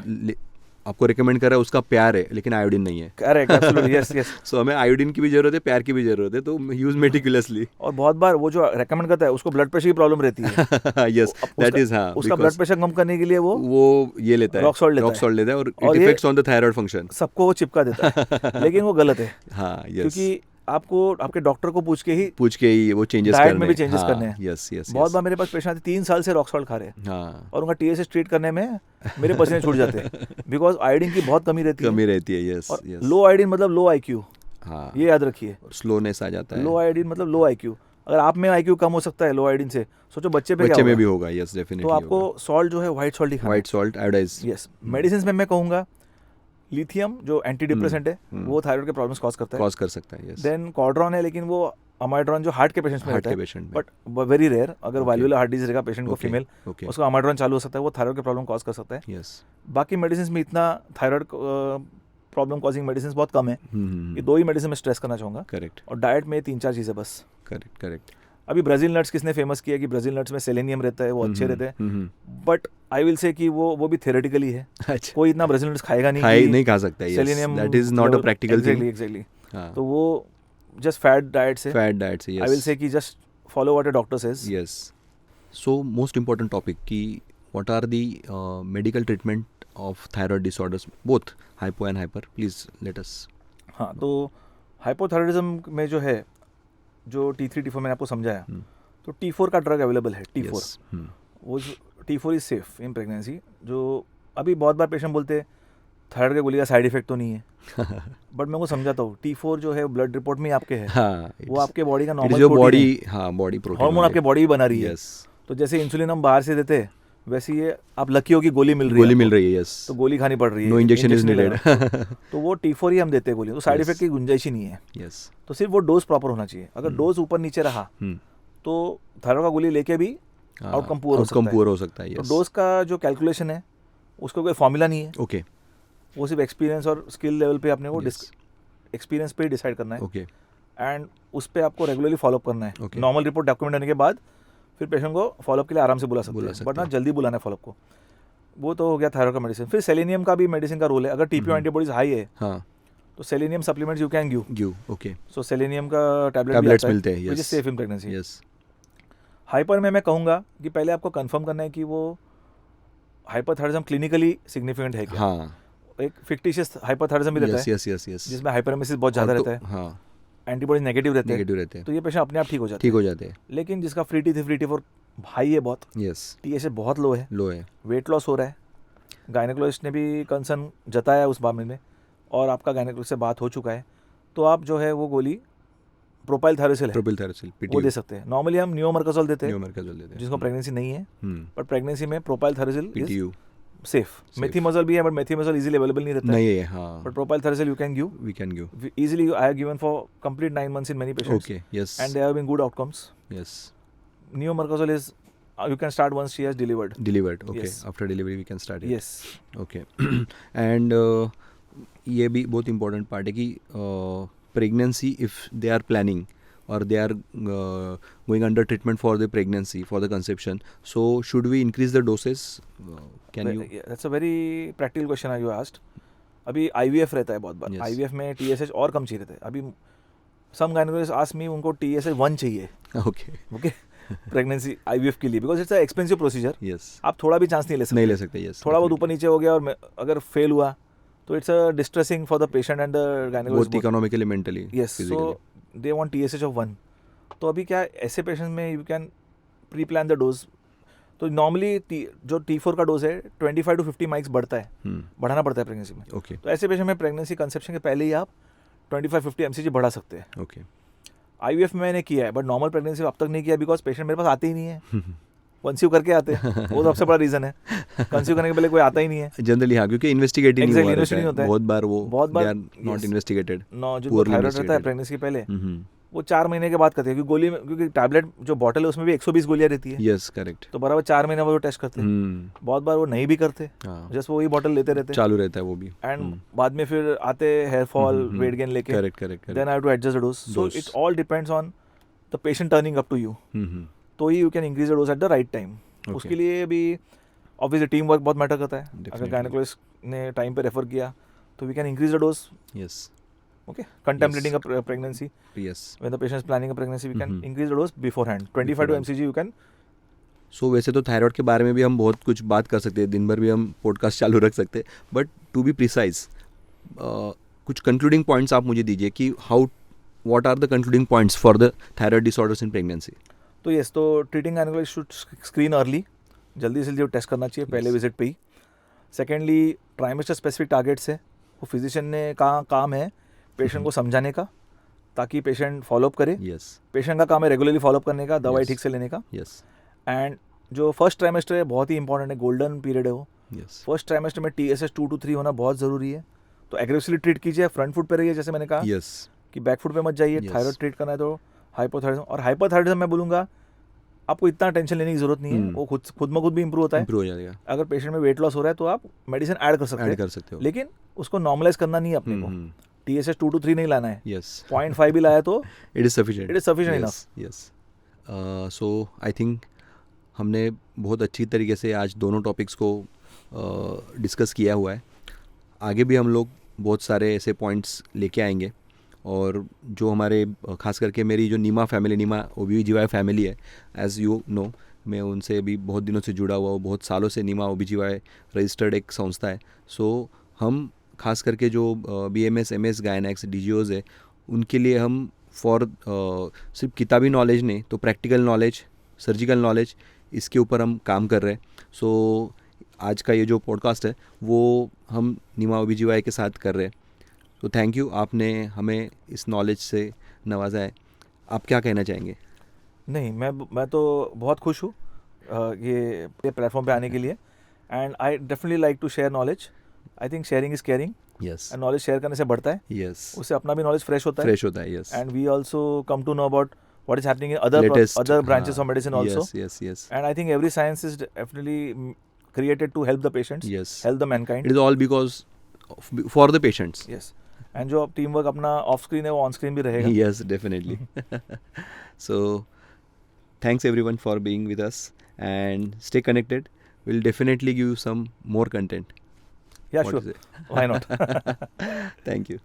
आपको रिकमेंड कर रहा है उसका प्यार है लेकिन आयोडीन नहीं है. Correct, absolutely. Yes yes. So हमें आयोडीन की भी जरूरत है, प्यार की भी जरूरत है, तो यूज मेटिकुलसली. और बहुत बार वो जो रेकमेंड करता है उसको ब्लड प्रेशर की प्रॉब्लम रहती है. यस. That is. हाँ. उसका ब्लड प्रेशर कम करने के लिए वो ये लेता है, रॉक सॉल्ट लेता रॉक है. सॉल्ट लेता है और और इट ये- effects on the thyroid function. सबको वो चिपका देता है, लेकिन वो गलत है. हाँ. यस. क्योंकि आपको आपके डॉक्टर को पूछ के ही पूछ के ही वो चेंजेस डाइट करने में भी चेंजेस हाँ, करने हैं. Yes yes. बहुत बार मेरे पास पेशेंट आते 3 साल से रॉक सॉल्ट खा रहे हैं हाँ. और उनका TSH ट्रीट करने में मेरे पसीने छूट जाते हैं, बिकॉज आयोडीन की बहुत कमी रहती है. कमी रहती है. यस और यस. लो आयोडीन मतलब लो IQ, हाँ. ये याद रखिए. स्लोनेस आ जाता है. लो आयोडीन मतलब लो IQ. अगर आप में IQ कम हो सकता है लो आयोडीन से, सोचो बच्चे पे बच्चे क्या में होगा. भी होगा. Yes definitely. तो आपको सॉल्ट जो है व्हाइट सॉल्ट ही खाना व्हाइट सॉल्ट आयोडाइज. है. यस. मेडिसिन में मैं कहूँगा लिथियम जो एंटी डिप्रेसेंट है, हम्म. वो थायराइड के प्रॉब्लम्स कॉज करता है. कॉज कर सकता है. यस. देन कॉर्ड्रॉन है, लेकिन वो अमाइड्रॉन जो हार्ट के पेशेंट्स में हार्ट रहता के है, पेशेंट में. But very rare. अगर Okay. वाल्वुलर हार्ट डिजीज रहेगा पेशेंट को, Okay. Female, okay. उसका अमाइड्रॉन चालू हो सकता है, वो थायराइड के प्रॉब्लम कॉज कर सकता है. यस. बाकी मेडिसिन में इतना थायराइड प्रॉब्लम कॉजिंग मेडिसिन बहुत कम है. ये 2 ही मेडिसिन में स्ट्रेस करना चाहूँगा. करेक्ट. और डाइट में 3-4 चीज़ें बस. करेक्ट. करेक्ट. अभी ब्राज़ील नट्स किसने फेमस किया कि ब्राज़ील नट्स में सेलेनियम रहता है, वो अच्छे रहते हैं. बट आई विल से कि वो भी थेरेटिकली है. अच्छा. कोई इतना ब्राज़ील नट्स खाएगा नहीं खाई कि नहीं खा सकता. Yes. Selenium that is not a practical thing. Exactly. हाँ. तो वो जस्ट फैट डाइट से, फैट डाइट से. आई विल से कि just follow what a doctor says. Yes. So most important topic की what are the medical treatment of thyroid disorders both hypo and hyper? Please let us. हाँ, तो hypothyroidism में जो है, जो T3 T4 मैंने आपको समझाया, तो T4 का ड्रग अवेलेबल है. T4 वो T4 is safe in pregnancy. जो अभी बहुत बार पेशेंट बोलते हैं थायराइड के गोली का साइड इफेक्ट तो नहीं है, बट मैं वो समझाता हूँ T4 जो है ब्लड रिपोर्ट में ही आपके है. हाँ. वो आपके बॉडी का it normal is your protein body. है, हाँ. Body protein. हार्मोन आपके बॉडी भी बना रही है. यस. तो जैसे इंसुलिन हम बाहर से देते हैं, वैसे ये आप लकी हो कि गोली मिल रही है. गोली मिल आपको. रही है. यस. तो गोली खानी पड़ रही है. नो इंजेक्शन इज नहीं नीडेड. लेना. तो वो T4 ही हम देते हैं गोली, तो साइड Yes. इफेक्ट की गुंजाइश ही नहीं है. यस. तो सिर्फ वो डोज प्रॉपर होना चाहिए. अगर डोज ऊपर नीचे रहा तो थायराइड का गोली लेके भी आउटकम पुअर हो सकता है. पुअर हो सकता है. तो यस. डोज का जो कैलकुलेशन है उसका कोई फॉर्मूला नहीं है. ओके. वो सिर्फ एक्सपीरियंस और स्किल लेवल पे आपने वो Yes. एक्सपीरियंस पे डिसाइड करना है. ओके. एंड उस पर आपको रेगुलरली फॉलोअप करना है. Okay. नॉर्मल रिपोर्ट डॉक्यूमेंट होने के बाद फिर पेशेंट को फॉलोअप के लिए आराम से बुला बुला सकते सकते हैं, बट ना हैं. जल्दी बुलाना है फॉलोअप को. वो तो हो गया थायराइड का मेडिसिन. फिर सेलेनियम का भी मेडिसिन का रोल है. अगर TPO एंटीबॉडीज हाई है हाँ. तो selenium supplements you can give. Give. Okay. So selenium का टैबलेट्स मिलते हैं. Which is yes. Safe in pregnancy. Yes. Hyper में मैं कहूँगा कि पहले आपको कंफर्म करना है कि वो हाइपरथायराइडिज्म क्लिनिकली सिग्निफिकेंट है क्या. हाँ. एक फिक्टिशियस हाइपरथायराइडिज्म भी रहता यस है यस यस यस. जिसमें हाइपरमेसिस बहुत ज़्यादा रहता है, हाँ. एंटीबॉडीज नेगेटिव रहते हैं, नेगेटिव रहते हैं. तो ये पेशेंट अपने आप ठीक हो जाते ठीक हैं. हो जाते हैं. लेकिन जिसका फ्री T4 हाई है बहुत, यस. TSH बहुत लो है, लो है. वेट लॉस हो रहा है, गायनेकोलॉजिस्ट ने भी कंसर्न जताया उस मामले में और आपका गायनेकोलॉजिस्ट से बात हो चुका है, तो आप जो है वो गोली प्रोपाइल थायरोसिल है प्रोपिलथैरोसिल वो पीटीयू दे सकते हैं. नॉर्मली हम नियोमर्काजोल देते हैं न्यूमरकाजोल देते हैं जिसको प्रेगनेंसी नहीं है, हम्म बट प्रेगनेंसी में प्रोपाइल थायरोसिल इज पीटीयू सेफ. मेथीमोजोल भी है बट मेथीमोजोल इजीली अवेलेबल नहीं रहता है, नहीं है हाँ but propylthiouracil you can give we can give easily. I have given for complete 9 months in many patients okay yes and they have been good outcomes. यस Neomercazole is you can start once she has delivered. Delivered okay Yes. After delivery we can start it Yes. Okay and ये भी बहुत important part है कि pregnancy if they are planning or they are going under treatment for the pregnancy, for the conception, so should we increase the doses? Can you? Yeah, that's a very practical question you asked. अभी IVF रहता है बहुत बार. Yes. IVF में TSH और कम चाहिए रहता है. अभी some gynecologists ask me उनको TSH 1 चाहिए. Okay. Okay. प्रेगनेंसी IVF के लिए because it's a expensive procedure. Yes. आप थोड़ा भी चांस नहीं ले सकते. नहीं ले सकते. Yes. थोड़ा बहुत definitely. ऊपर नीचे हो गया और अगर फेल हुआ तो it's a distressing for the patient and the gynaecologist. Both economically, mentally, yes. physically. So they want TSH of 1. तो अभी क्या है, ऐसे पेशेंट में you can pre plan the dose. तो नॉर्मली जो T4 का डोज है 25 to 50 माइक्स बढ़ता है, बढ़ाना पड़ता है प्रेगनेंसी में. Okay. तो ऐसे पेशेंट में प्रेगनेंसी कंसेप्शन के पहले ही आप 25-50 mcg बढ़ा सकते हैं. Okay. IVF में मैंने किया है बट नॉर्मल प्रेगनेंसी अब तक नहीं किया बिकॉज पेशेंट मेरे पास आते ही नहीं है. कंसीव करके आते हैं, वो सबसे बड़ा रीजन है. कंसीव करने के पहले कोई आता ही नहीं है. जनरली हाँ, क्योंकि इन्वेस्टिगेट ही नहीं Exactly, हुआ investigate रहता नहीं होता है. है. बहुत बार yes. Not investigated. जो Poorly थायराइड रहता है investigated. प्रेगनेंसी के पहले वो 4 महीने के बाद करते हैं, क्योंकि गोली में, क्योंकि टैबलेट जो बॉटल है उसमें भी 120 गोलियां रहती है. Yes correct. तो बराबर 4 महीने वो टेस्ट करते हैं. बहुत बार वो नहीं भी करते, हाँ जस्ट वही बॉटल लेते रहते हैं चालू रहता है वो भी. एंड बाद में फिर आते हेयर फॉल वेट गेन लेके. Correct correct then I have to adjust the dose. So Dose. It all depends on the patient turning up to you. तो ही you can increase the dose at the right time. Okay. उसके लिए भी obviously team work बहुत matter करता है. अगर Definitely. Gynaecologist ने टाइम पे रेफर किया तो we can increase the dose. Yes okay. Contemplating a pregnancy, yes. when the patient is planning a pregnancy, we can Mhm. increase the dose beforehand. 25 to mcg you can. सो वैसे तो thyroid के बारे में भी हम बहुत कुछ बात कर सकते हैं, दिन भर भी हम पॉडकास्ट चालू रख सकते हैं, बट टू बी प्रिसाइज कुछ कंक्लूडिंग पॉइंट्स आप मुझे दीजिए कि what are the concluding points for the thyroid disorders in pregnancy. तो यस, तो treating gynaecologist should screen early. जल्दी से जल्दी टेस्ट करना चाहिए पहले विजिट पे ही. सेकेंडली ट्राइमेस्टर स्पेसिफिक टारगेट्स है, वो फिजिशियन ने काम है पेशेंट को समझाने का ताकि पेशेंट फॉलोअप करे. यस पेशेंट का काम है रेगुलरली फॉलोअप करने का, दवाई Yes. ठीक से लेने का. यस एंड जो फर्स्ट ट्राइमेस्टर है बहुत ही इंपॉर्टेंट है, गोल्डन पीरियड है वो. यस फर्स्ट ट्राइमेस्टर में TSH 2 to 3 होना बहुत ज़रूरी है. तो एग्रेसिवली ट्रीट कीजिए, फ्रंट फुट पे रहिए जैसे मैंने कहा यस कि बैक फुट पे मत जाइए. Yes. थायराइड ट्रीट करना है तो हाइपोथायराइडिज्म, और हाइपोथायराइडिज्म मैं बोलूँगा आपको इतना टेंशन लेने की जरूरत नहीं है. वो खुद में खुद भी इंप्रूव होता है. इंप्रूव हो जाएगा. अगर पेशेंट में वेट लॉस हो रहा है तो आप मेडिसिन ऐड कर सकते ऐड हैं, कर सकते हो. लेकिन उसको नॉर्मलाइज करना नहीं है अपने को. TSH 2 to 3 नहीं लाना है. यस 0.5 भी लाया तो it is sufficient. It is sufficient enough. Yes. So I think हमने बहुत अच्छी तरीके से आज दोनों टॉपिक्स को डिस्कस किया हुआ है. आगे भी हम लोग बहुत सारे ऐसे पॉइंट्स लेके आएंगे, और जो हमारे खास करके मेरी जो नीमा OBGY फैमिली है, एज़ यू नो, मैं उनसे भी बहुत दिनों से जुड़ा हुआ हूँ. बहुत सालों से नीमा OBGY रजिस्टर्ड एक संस्था है. सो हम खास करके जो BMS MS गायनेक्स DGOs है, उनके लिए हम सिर्फ किताबी नॉलेज नहीं तो प्रैक्टिकल नॉलेज, सर्जिकल नॉलेज, इसके ऊपर हम काम कर रहे हैं. सो आज का ये जो पॉडकास्ट है वो हम नीमा OBGY के साथ कर रहे हैं. तो थैंक यू, आपने हमें इस नॉलेज से नवाजा है. आप क्या कहना चाहेंगे? नहीं, मैं तो बहुत खुश हूँ ये प्लेटफॉर्म पे आने के लिए. And I definitely like to share knowledge. I think sharing is caring. Yes and knowledge share करने से बढ़ता है, यस उससे अपना भी नॉलेज फ्रेश होता है. फ्रेश होता है. Yes and we also come to know about what is happening in Latest, other branches of medicine also. yes And I think every science is definitely created to help the patients, yes help the mankind. it is all because for the patients. Yes. And जो team work अपना of screen है वो on screen भी रहेगा. Yes, definitely. So thanks everyone for being with us, and stay connected. We'll definitely give you some more content. Yeah, What sure. is it? Why not? Thank you.